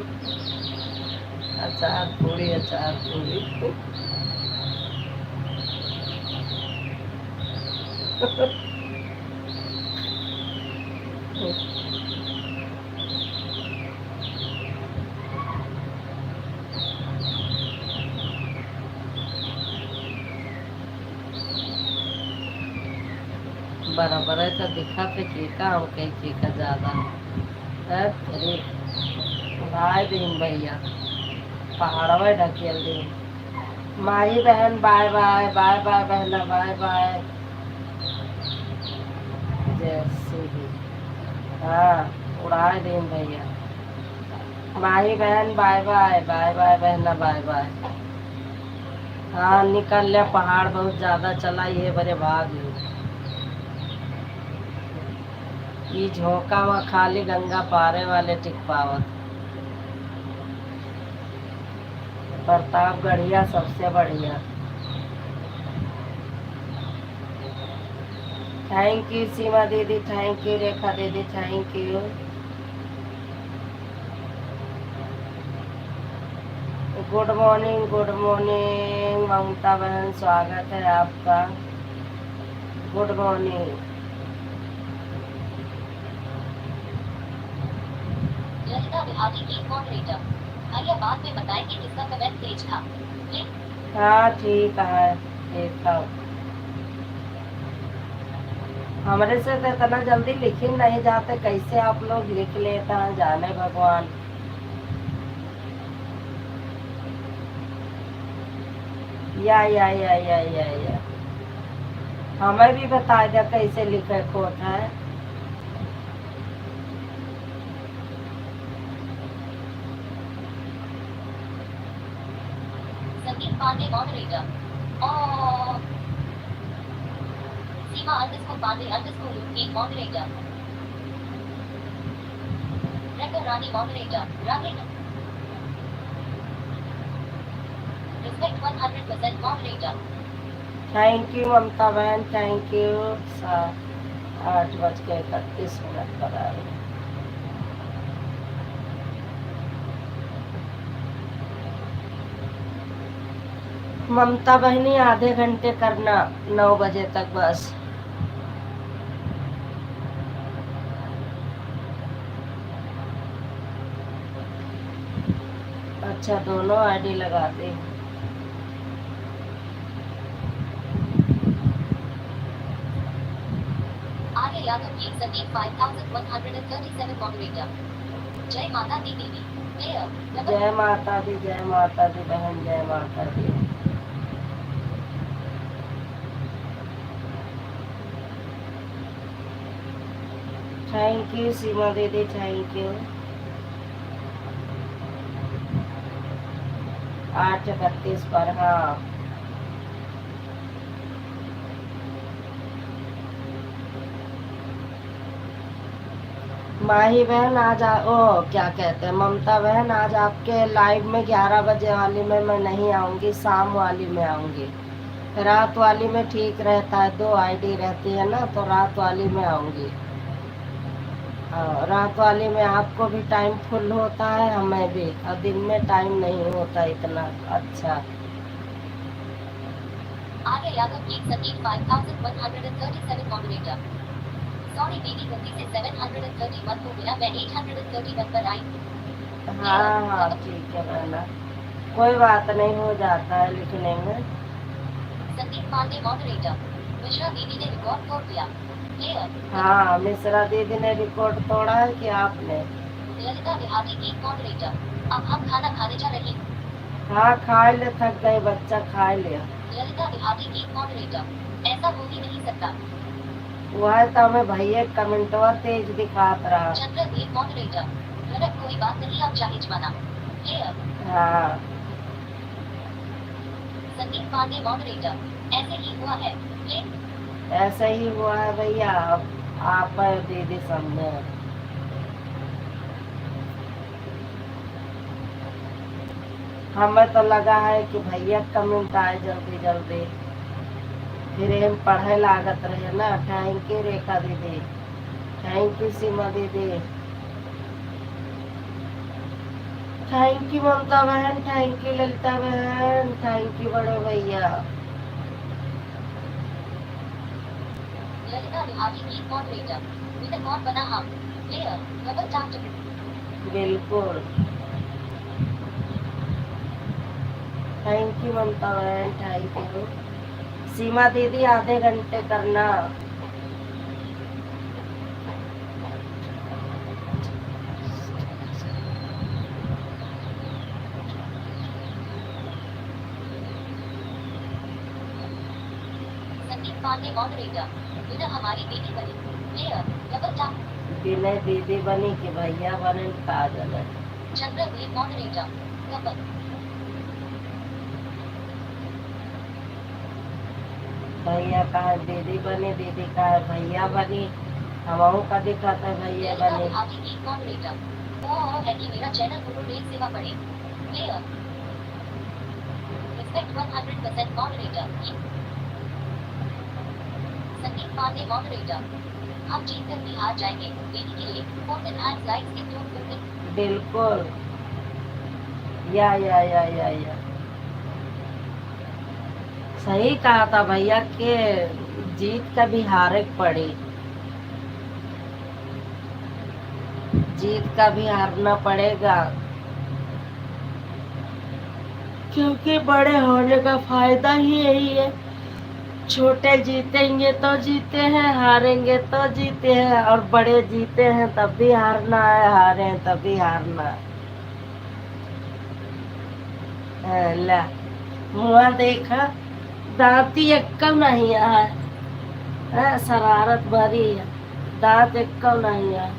अचार पूरी, अचार पूरी। बराबर है तो दिखा पे चीका हम कहीं चीका ज्यादा है। अरे भाई दिन भैया पहाड़वा ढकेल दिन। माही बहन बाय बाय, बाय बाय बहना, बाय बाय। जैसे ही हाँ उड़ाए दिन भैया। माही बहन बाय बाय, बाय बाय बहना, बाय बाय। हाँ निकल लिया, पहाड़ बहुत ज्यादा चला ये बड़े भाग लो। ये झोंका हुआ खाली गंगा पारे वाले टिक पावत। प्रतापगढ़िया सबसे बढ़िया। थैंक यू सीमा दीदी, थैंक यू रेखा दीदी, thank you. Good morning, good morning Mamta बहन, स्वागत है आपका। Good morning. ललिता बिहारी की मॉडरेटर। भैया बाद में बताएं कि किसका कमेंट तेज था। हाँ ठीक है, देखा हमारे से तो इतना जल्दी लिख ही नहीं जाते, कैसे आप लोग लिख लेते हैं जाने भगवान। या हमें भी बता दिया कैसे लिखे खोट है। संदीप पांडे मॉडरेटर। और Seema underscore Pandey underscore UK moderator. Rekha Rani moderator. Rani respect 100% moderator. Thank you Mamta बहन, थैंक यू। 8:31 पर आ रही। ममता बहनी आधे घंटे करना, 9 बजे तक बस। अच्छा दोनों आईडी लगा दे। आर्य यादव की संदीप 5137 मॉडरेटर। जय माता दी दीदी। जय माता दी, जय माता दी बहन, जय माता दी। थैंक यू सीमा दीदी, थैंक यू। 8:31 पर हाँ। माही बहन आज क्या कहते हैं ममता बहन, आज आपके लाइव में 11 बजे वाली में मैं नहीं आऊंगी, शाम वाली में आऊंगी। रात वाली में ठीक रहता है, 2 आईडी रहती है ना, तो रात वाली में आऊंगी। रात वाली में आपको भी टाइम फुल होता है, हमें भी, और दिन में टाइम नहीं होता इतना अच्छा। आर्य यादव की संदीप 5137 मॉडरेटर। सॉरी दीदी गलती से 731 हो गया, मैं 831 पर आई। हाँ ठीक है बहना, कोई बात नहीं, हो जाता है लिखने में। संदीप पांडे मॉडरेटर। मिश्रा दीदी ने रिकॉर्ड तोड़ दिया। हाँ मिश्रा दीदी ने रिकॉर्ड तोड़ा है कि आपने? ललिता बिहारी की मॉडरेटर। अब हम खाना खाने जा रहे हैं। हाँ खाए ले, थक गए बच्चा, खाए लिया। ललिता बिहारी की मॉडरेटर। ऐसा हो ही नहीं सकता। वह तो हमें भैया कमेंटवा तेज दिखात रहा। चंद्रदीप मॉडरेटर। गलत कोई बात नहीं, आप चाहे जमाना। हाँ संदीप पांडे मॉडरेटर। ऐसे ही हुआ है। ऐसा ही हुआ है भैया, अब आप दीदी समझे। हमें तो लगा है कि भैया कमेंट आए जल्दी जल्दी, फिर हम पढ़े लागत रहे ना। थैंक यू रेखा दीदी, थैंक यू सीमा दीदी, थैंक यू ममता बहन, थैंक यू ललिता बहन, थैंक यू बड़े भैया। ललिता बिहारी की मॉडरेटर विद कौन बना आप प्लेयर डबल टैप टू बिल्कुल, थैंक यू ममता बहन, थैंक यू। सीमा दीदी आधे घंटे करना। संदीप पांडे मॉडरेटर विद हमारी बेटी बनी प्लेयर डबल टैप विनय दीदी बनी कि भैया बने काजल है। चंद्रवीर मॉडरेटर कपल भैया का है दीदी बनी, दीदी का है भैया बनी, हमाऊ का दिखाता है भैया ललिता बनी। बिहारी की मॉडरेटर वो है कि मेरा चैनल गुरु रेल सेवा पढ़े player respect 100% moderator Sandeep Pandey moderator आप जीत कर बिहार जाएंगे बेटी के लिए फोर्टन एंड लाइक्स के टू फोर्टन बिल्कुल, या सही कहा था भैया के जीत का भी हारे पड़ी, जीत का भी हारना पड़ेगा, क्योंकि बड़े होने का फायदा ही यही है। छोटे जीतेंगे तो जीते हैं, हारेंगे तो जीते हैं, और बड़े जीते हैं तब भी हारना है, हारे हैं तब भी हारना है। ला मुँह देखा, दांती एक्कम नहीं है, शरारत भरी है, दांत एक्कम नहीं है।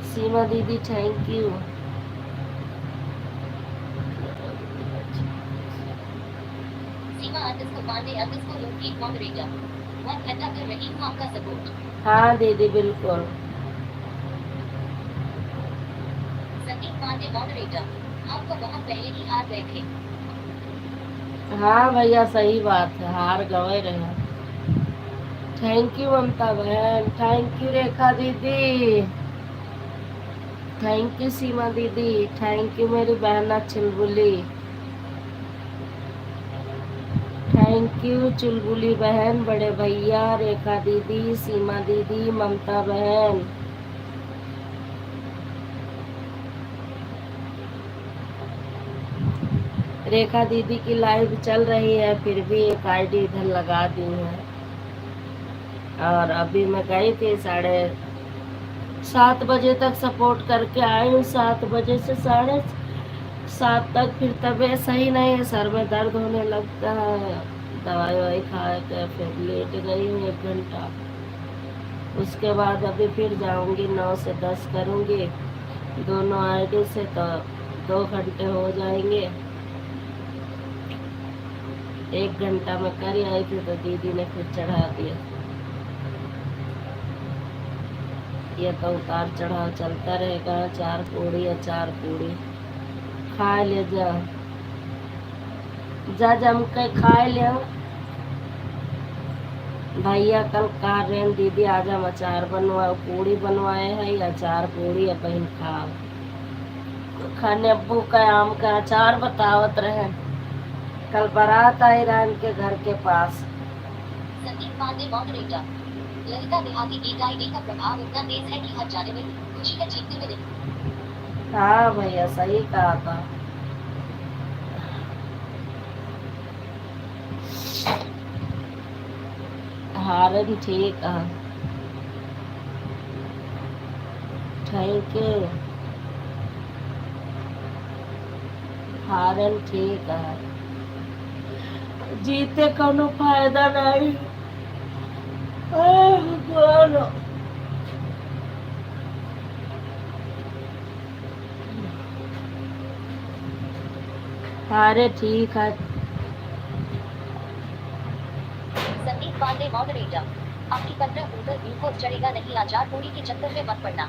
सीमा दीदी thank you. Seema underscore Pandey underscore लोकेट मॉडरेटर 1 घंटा कर रही हूँ आपका सपोर्ट हाँ दीदी बिल्कुल। संदीप पांडे मॉडरेटर आपको बहुत पहले ही हार गए थे हाँ भैया सही बात है, हार गए रहे। थैंक यू ममता बहन, थैंक यू रेखा दीदी, थैंक यू सीमा दीदी, थैंक यू मेरी बहना चुलबुली, थैंक यू चुलबुली बहन, बड़े भैया, रेखा दीदी, सीमा दीदी, ममता बहन। रेखा दीदी की लाइव चल रही है, फिर भी एक आईडी इधर लगा दी है। और अभी मैं गई थी 7:30 बजे तक सपोर्ट करके आई हूँ, 7 बजे से 7:30 तक। फिर तबीयत सही नहीं है, सर में दर्द होने लगता है, दवाई ववाई खा के फिर लेट गई हूँ 1 घंटा। उसके बाद अभी फिर जाऊंगी, 9 से 10 करूंगी दोनों आईडी से, तो 2 घंटे हो जाएंगे। 1 घंटा में कर आई थी तो दीदी ने फिर चढ़ा दिया। ये तो उतार चढ़ाव चलता रहेगा। 4 पूड़ी या 4 पूड़ी खा ले, जा जम के खा ले। भैया कल कह रहे हैं दीदी आज हम अचार बनवाओ, पूड़ी बनवाए हैं या 4 पूड़ी या बहन खाओ। खाने अब्बू का आम का अचार बतावत रहे। कल बारात आई रान के घर के पास। संदीप पांडे मॉडरेटर ललिता देहाती की आईडी का प्रभाव इतना तेज है कि हर जाने में खुशी का जीतने में नहीं हाँ भैया सही कहा था। हारन ठीक है, थैंक यू। हारन ठीक है, जीते कोनो फायदा नहीं। बोलो हारे ठीक है। संदीप पांडे मॉडरेटर आपकी 15 ऊपर ग्लूकोज चढ़ेगा नहीं, अचार पूरी के चक्कर में मत पड़ना।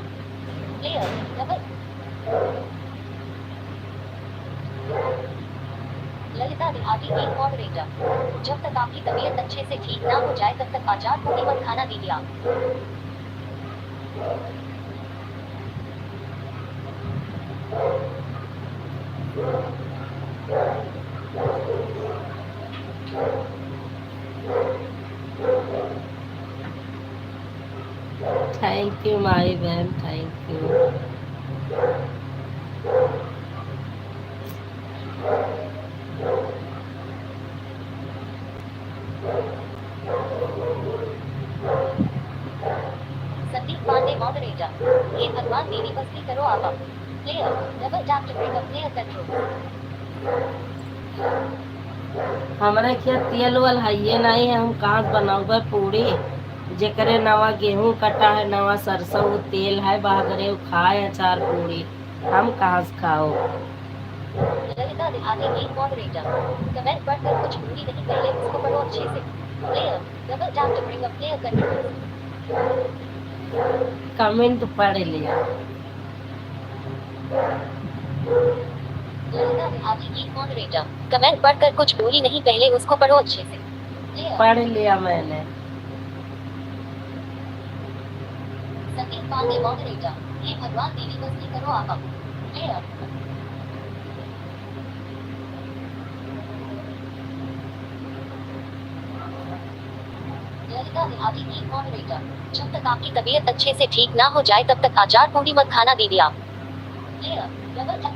प्लेयर डबल ललिता देहाती एक मॉडरेटर। जब तक आपकी तबीयत अच्छे से ठीक ना हो जाए तब तक आचार पूरी मत खाना दीदी आप। थैंक यू माई बहन, thank you. Sandeep Pandey moderator. हे भगवान दीदी बस भी करो आप अब। Player double tap to bring up player control. हमारे खेत तेल वाल है नहीं है, हम कहाँ से बनाऊबे पूरी। जेकरे नवा गेहूं कटा है, नवा सरसों वो तेल है बागरे, वो खाए अचार पूरी, हम कहाँ से खाओ। ललिता देहाती एक मॉडरेटर। कमेंट पढ़कर कुछ भूली नहीं, पहले उसको पढ़ो अच्छे से। Player double tap to bring up player control. Comment पढ़ लिया। ललिता देहाती एक मॉडरेटर। कमेंट पढ़कर कुछ भूली नहीं, पहले उसको पढ़ो अच्छे से। प्लेयर पढ़ लिया मैंने। संदीप पांडे मॉडरेटर। हे भगवान दीदी बस भी करो आप अब। प्लेयर ललिता देहाती एक मॉडरेटर। जब तक आपकी तबीयत अच्छे से ठीक ना हो जाए तब तक आचार पूरी मत खाना दीदी आप। Player double tap.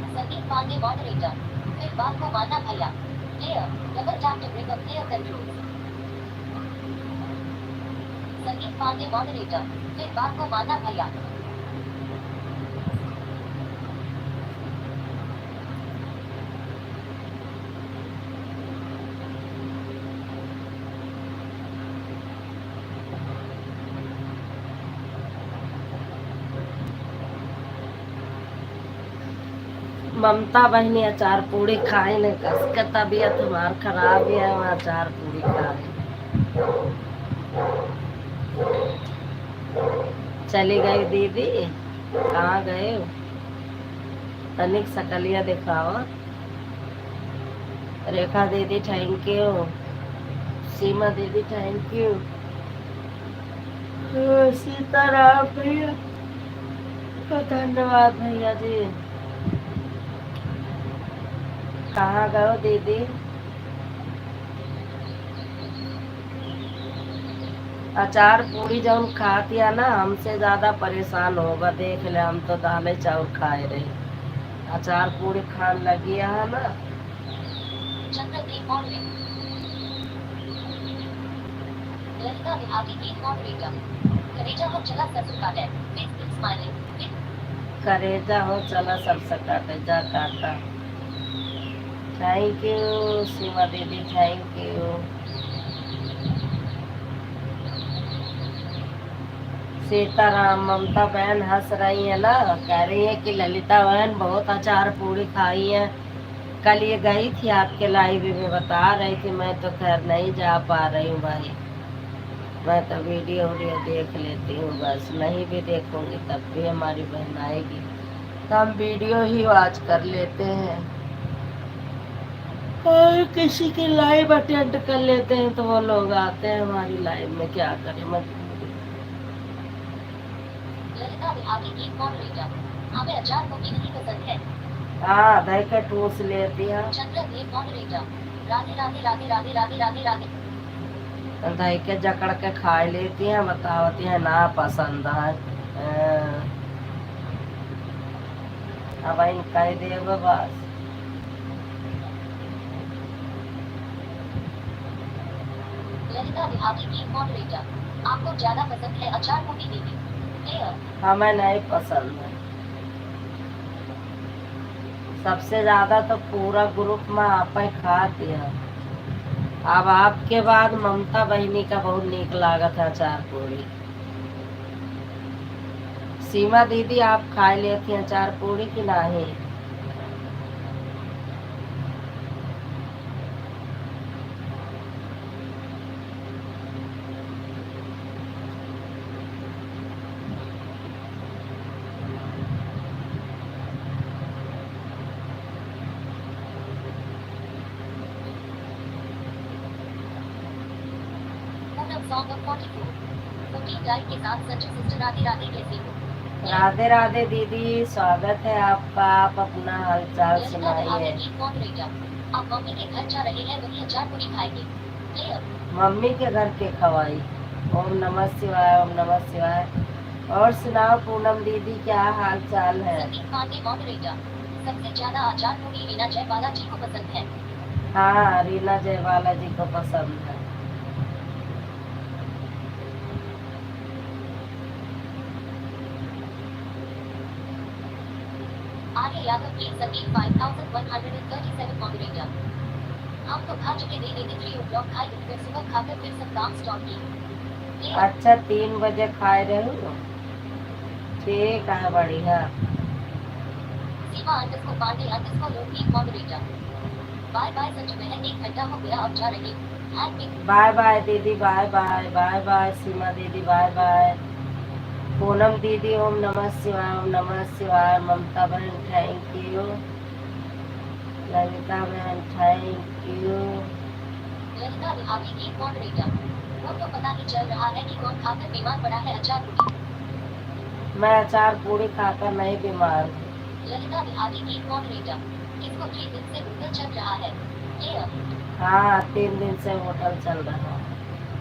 Sandeep Pandey moderator. फिर बात को मानना भैया। Player double tap to bring up player control. Sandeep Pandey moderator. फिर बात को मानना भैया। ममता बहनी अचार पूरी खाए नहीं, कस के तबीयत हमार खराब है, वहाँ अचार पूरी खाए। चली गई दीदी, कहाँ गए? तनिक सकलिया दिखाओ। रेखा दीदी थैंक यू। सीमा दीदी थैंक यू। सीताराम भैया धन्यवाद भैया जी। कहाँ गए दीदी? अचार पूरी जब खाती है ना, हमसे ज्यादा परेशान होगा। देख ले, हम तो दाल चावल खाए रहे, अचार पूरी खान लगी है ना। चंद्रदेव मॉडलिंग। ललिता देहाती एक मॉडरेटर। करेजा हो चला सरसों काटे। Face smiling. करेजा हो चला सरसों काटे, जा काटा। थैंक यू सीमा दीदी, थैंक यू। सीताराम। ममता बहन हंस रही है ना, कह रही है कि ललिता बहन बहुत अचार पूरी खाई है। कल ये गई थी आपके लाइव में, बता रही थी। मैं तो खैर नहीं जा पा रही हूँ भाई, मैं तो वीडियो देख लेती हूँ बस। नहीं भी देखूंगी तब भी हमारी बहन आएगी तो हम वीडियो ही वॉच कर लेते हैं, और किसी की लाइव अटेंड कर लेते हैं तो वो लोग आते हैं हमारी लाइव में, क्या करें मजबूरी। ललिता देहाती एक मॉडरेटर। हमें अचार पूरी नहीं पसंद है। हाँ, दही का टूस लेती है। चंद्रदेव मॉडरेटर। राधे राधे राधे राधे राधे राधे राधे। दही के जकड़ के खा लेती हैं, बतावती है ना पसंद है। अब इन कह देव बस। ललिता देहाती एक मॉडरेटर। आपको ज्यादा पसंद है अचार पूरी दीदी। प्लेयर हमें नहीं पसंद है। सबसे ज्यादा तो पूरा ग्रुप में आप ही खाती है। अब आपके बाद ममता बहनी का बहुत नीक लागत है अचार पूरी। सीमा दीदी आप खा लेती हैं अचार पूरी कि नहीं? Song of 44. 14 लाइक के साथ संजू सिस्टर राधे राधे कैसी हो? राधे राधे दीदी, स्वागत है आपका। आप अपना हालचाल ललिता सुनाइए। बिहारी गीत मॉडरेटर। आप मम्मी के घर जा रहे हैं, वही अचार पूरी खाएंगे। प्लेयर। मम्मी के घर के खवाई। ओम नमः शिवाय, ओम नमः शिवाय। और सुनाओ पूनम दीदी, क्या हाल चाल है? संदीप पांडे मॉडरेटर। सबसे ज्यादा आचार पूरी रीना जयवाला जी को पसंद है। हाँ, रीना जयवाला जी को पसंद है। आर्य यादव प्लीज संदीप 5137 मॉडरेटर। हम तो खा चुके थे 3 o'clock खाई, फिर सुबह खाकर फिर सब काम स्टॉप की। प्लेयर। अच्छा, 3 बजे खाए रहे हो? ठीक है, बढ़िया। सीमा underscore Pandey underscore Lokgeet moderator. Bye bye Sanju बहन, 1 घंटा हो गया, अब जा रही हूँ। हैप्पी। बाय बाय दीदी, बाय बाय, बाय बाय सीमा दीदी, बाय बाय। पूनम दीदी ओम नमः शिवाय, ओम नमः शिवाय। ममता बहन थैंक यू। ललिता बहन थैंक यू। ललिता बिहारी गीत मॉडरेटर। वो तो पता नहीं चल रहा है कि कौन खाकर बीमार पड़ा है अचार पूरी। मैं अचार पूरी खाकर नहीं बीमार हूँ। ललिता बिहारी गीत मॉडरेटर। किसको 3 दिन से होटल चल रहा है? प्लेयर। हाँ, 3 दिन से होटल चल रहा है।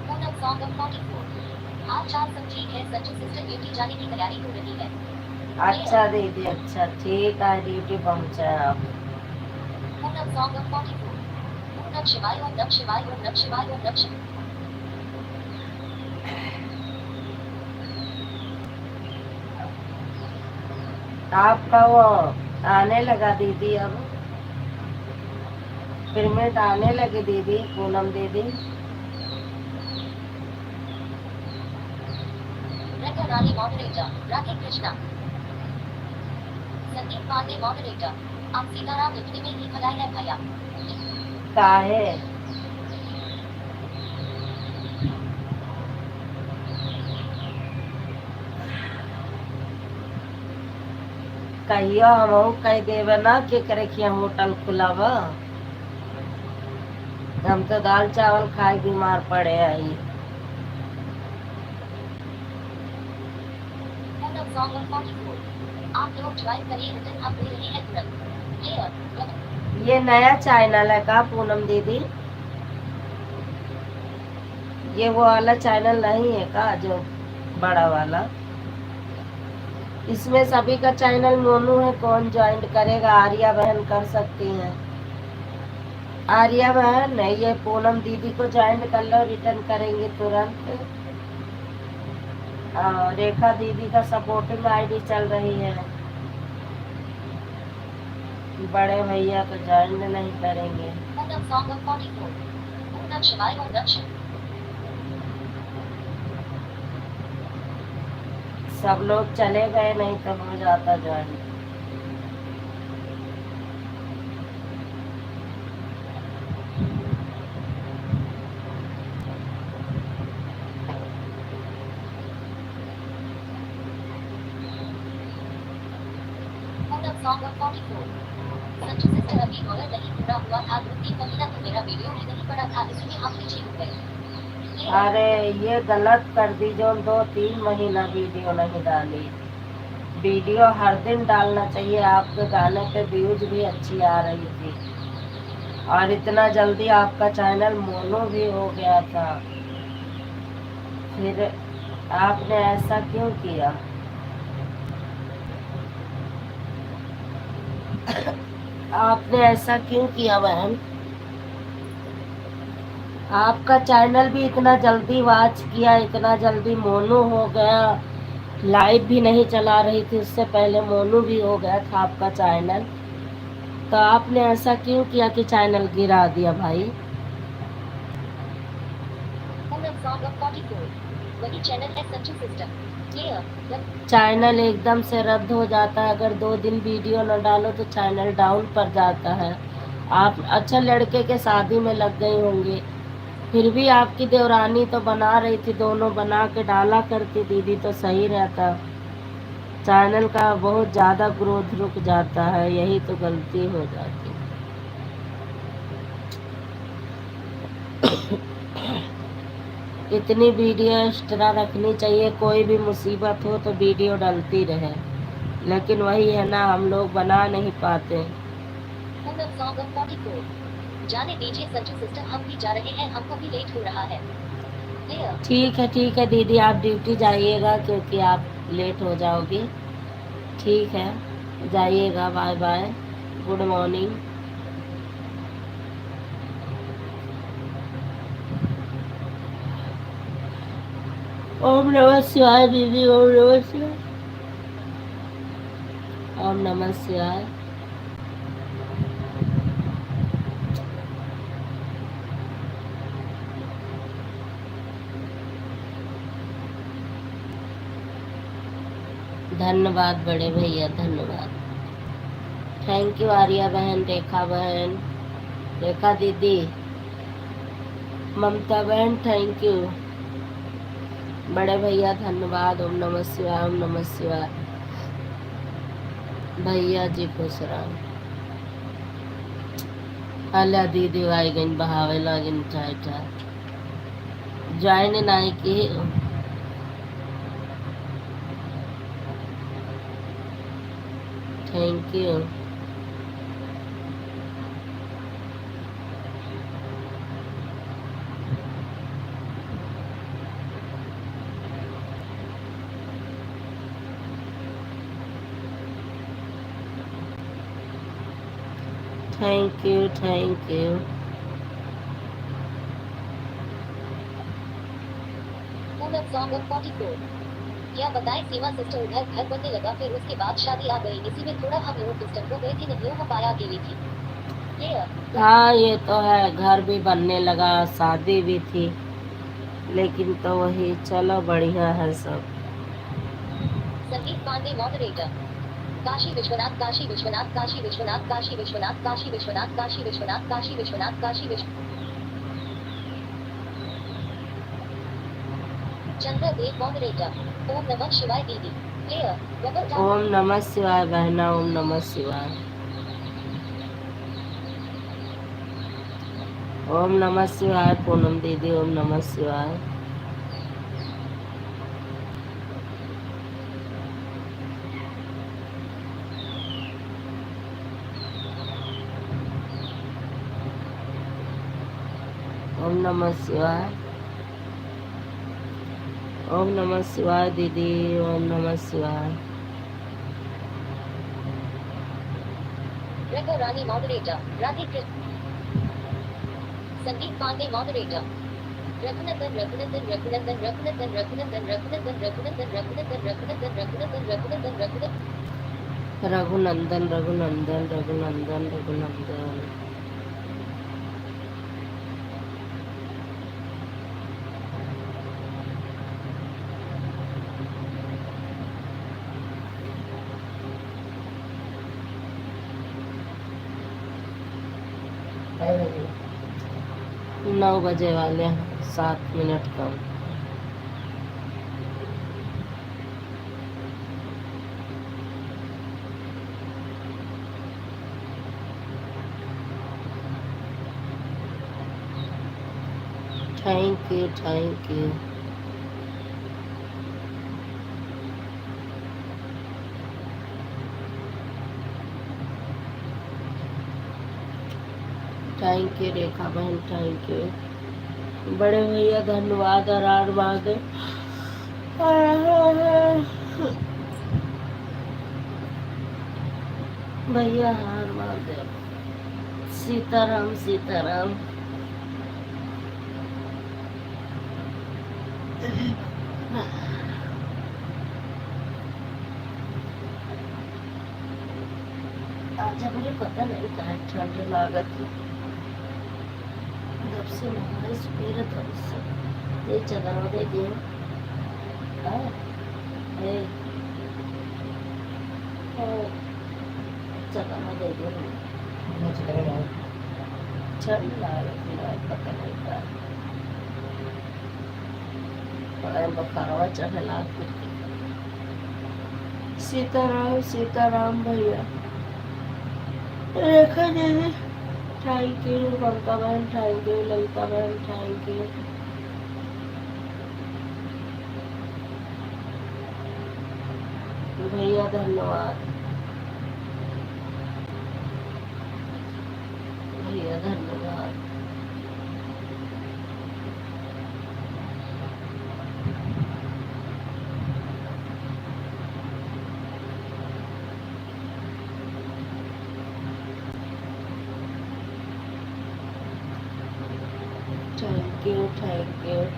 Poonam song of 44। हाल चाल सब ठीक है, संजू सिस्टर ड्यूटी जाने की तैयारी हो रही है। अच्छा दीदी, अच्छा, ठीक है, ड्यूटी पहुँचे आप। Poonam song of 44। ओम नमः शिवाय, ओम नमः शिवाय, ओम नमः शिवाय, ओम नमः शिवाय। आपका वो आने लगा दीदी, अब पेमेंट आने लगी दीदी, पूनम दीदी। रंगा रानी मॉडरेटर। राधे कृष्णा। संदीप पांडे मॉडरेटर। आप सीताराम लिखने में ही भलाई है भैया। काहे? कहियो हमहू कह देवे ना कि करे कि होटल खुलाव। हम तो दाल चावल खाए बीमार पड़े आई। Poonam song of 44। आप लोग ज्वाइन करिए, रिटर्न हम दे रहे हैं तुरंत। प्लेयर। ये नया चैनल है का पूनम दीदी? ये वो वाला चैनल नहीं है का जो बड़ा वाला? इसमें सभी का चैनल मोनू है, कौन ज्वाइन करेगा? आर्या बहन कर सकती हैं। आर्या बहन नहीं, ये पूनम दीदी को ज्वाइन कर लो, रिटर्न करेंगे तुरंत। रेखा दीदी का सपोर्टिंग आईडी चल रही है। बड़े भैया तो ज्वाइन नहीं करेंगे। Poonam song of 44। ओम नमः शिवाय, ओम नमः शिवाय। सब लोग चले गए, नहीं तो हो जाता join. Poonam song of 44। Sanju sister अभी डॉलर नहीं पूरा हुआ था, 2-3 महीना तो मेरा वीडियो ही नहीं पड़ा था, इसलिए हम पीछे हो गए। अरे ये गलत कर दी जो 2-3 महीना वीडियो नहीं डाली। वीडियो हर दिन डालना चाहिए। आपके गाने पे व्यूज भी अच्छी आ रही थी, और इतना जल्दी आपका चैनल मोनो भी हो गया था, फिर आपने ऐसा क्यों किया? आपने ऐसा क्यों किया बहन? आपका चैनल भी इतना जल्दी वॉच किया, इतना जल्दी मोनो हो गया, लाइव भी नहीं चला रही थी, उससे पहले मोनो भी हो गया था आपका चैनल, तो आपने ऐसा क्यों किया कि चैनल गिरा दिया भाई? Poonam song of 44। वही चैनल है संजू सिस्टर। प्लेयर। चैनल एकदम से रद्द हो जाता है, अगर 2 दिन वीडियो न डालो तो चैनल डाउन पर जाता है। आप अच्छा लड़के के शादी में लग गई होंगी, फिर भी आपकी देवरानी तो बना रही थी, दोनों बना के डाला करती दीदी तो सही रहता। चैनल का बहुत ज़्यादा ग्रोथ रुक जाता है, यही तो गलती हो जाती है। इतनी वीडियो एक्स्ट्रा रखनी चाहिए, कोई भी मुसीबत हो तो वीडियो डलती रहे, लेकिन वही है ना, हम लोग बना नहीं पाते। पूनम सॉन्ग ऑफ 44 जाने दीजिए संजू सिस्टर, हम भी जा रहे हैं, हमको भी लेट हो रहा है। क्लियर। ठीक है दीदी, आप ड्यूटी जाइएगा क्योंकि आप लेट हो जाओगी। ठीक है, जाइएगा, बाय बाय, गुड मॉर्निंग। ओम नमः शिवाय दीदी, ओम नमः शिवाय, ओम नमः शिवाय। धन्यवाद बड़े भैया, धन्यवाद। थैंक यू आर्या बहन, रेखा बहन, रेखा दीदी, ममता बहन, थैंक यू बड़े भैया, धन्यवाद। ओम नमः शिवाय, ओम नमः शिवाय। भैया जी खुश रहो। अल्लाह दीदी आई गई बहावे लागिन चाय ज्वाइन नहीं की। Thank you. Thank you, thank you. Poonam song of 44 क्या बताएं सीमा सिस्टर, उधर घर बनने लगा, फिर उसके बाद शादी आ गई, इसी में थोड़ा हम लोग डिस्टर्ब हो गए थे, नहीं हो पाया, अकेली थी। क्लियर। हाँ ये तो है, घर भी बनने लगा, शादी भी थी, लेकिन तो वही, चलो बढ़िया है सब। संदीप पांडे मॉडरेटर। काशी विश्वनाथ, काशी विश्वनाथ, काशी विश्वनाथ, काशी विश्वनाथ, काशी विश्वनाथ, काशी विश्वनाथ, काशी विश्वनाथ, काशी विश्व। चंद्रदेव मॉडरेटर। ओम नमः शिवाय दीदी। क्लियर। ओम नमः शिवाय बहना, ओम नमः शिवाय, ओम नमः शिवाय पूनम दीदी, ओम नमः शिवाय। ओम नमः शिवाय, ओम नमः शिवाय दीदी, ओम नमः शिवाय। रेखा रानी मॉडरेटर। राधे कृष्ण। संदीप पांडे मॉडरेटर। रघुनंदन रघुनंदन रघुनंदन रघुनंदन रघुनंदन रघुनंदन रघुनंदन रघुनंदन रघुनंदन रघुनंदन रघुनंदन रघुनंदन रघुनंदन रघुनंदन रघुनंदन रघुनंदन। नौ बजे वाले हैं, 7 मिनट कम। Thank you, thank you. Thank you Rekha बहन, थैंक यू बड़े भैया, धन्यवाद। और आर मांगे भैया, हार मांगे। सीताराम सीताराम। आज मुझे पता नहीं था ठंड लागत है, जब से नहाए सवेरे तब से ये चादर दे दिए। चादर दे दिए, ठंड लागत है, पता नहीं था बखावा चढ़ला। सीताराम सीताराम भैया, रेखा दीदी थैंक यू, ममता बहन थैंक यू, ललिता बहन थैंक यू, भैया धन्यवाद, भैया धन्यवाद।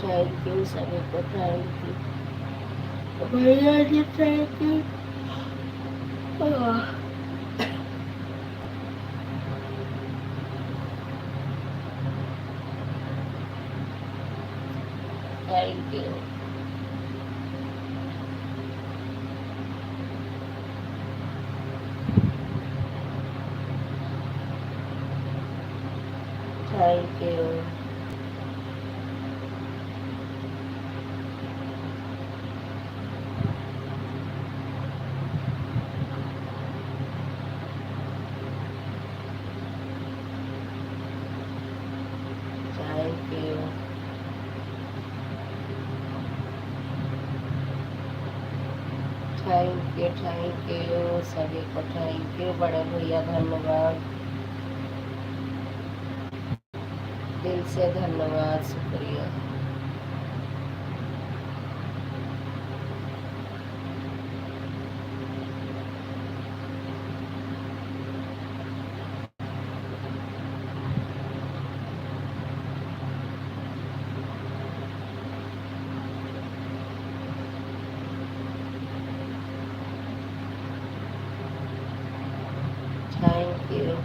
थैंक यू सभी को, थैंक यू भैया जी, thank you. Thank you. Thank you. Thank you. Thank you सभी को, थैंक यू बड़े भैया, धन्यवाद, दिल से धन्यवाद, शुक्रिया। Thank you.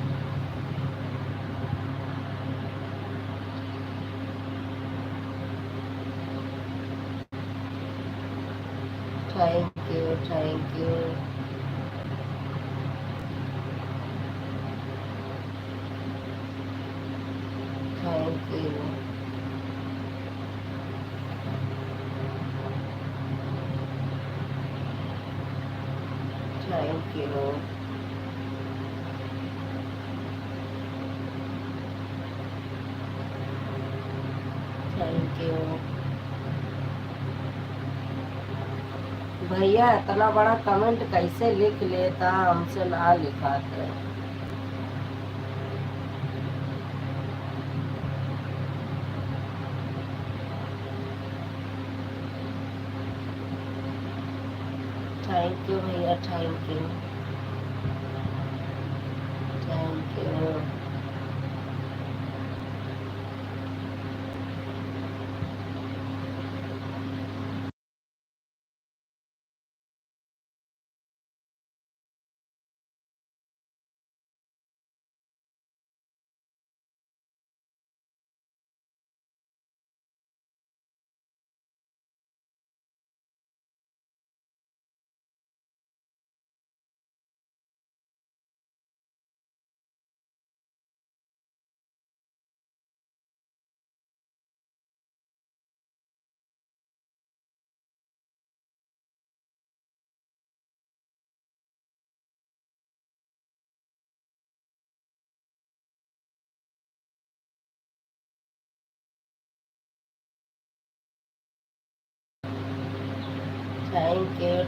Thank you. Thank you. Thank you. Thank you. Thank you भैया, इतना बड़ा कमेंट कैसे लिख लेता, हमसे ना लिखाते। थैंक यू भैया, thank you, thank you.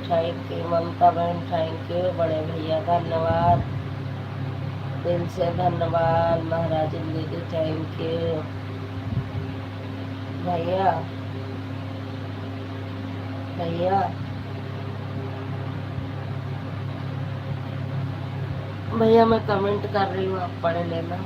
Thank you Mamta बहन, थैंक यू बड़े भैया, धन्यवाद, दिल से धन्यवाद। महाराज दीदी, थैंक यू भैया, भैया भैया मैं कमेंट कर रही हूँ, आप पढ़ लेना।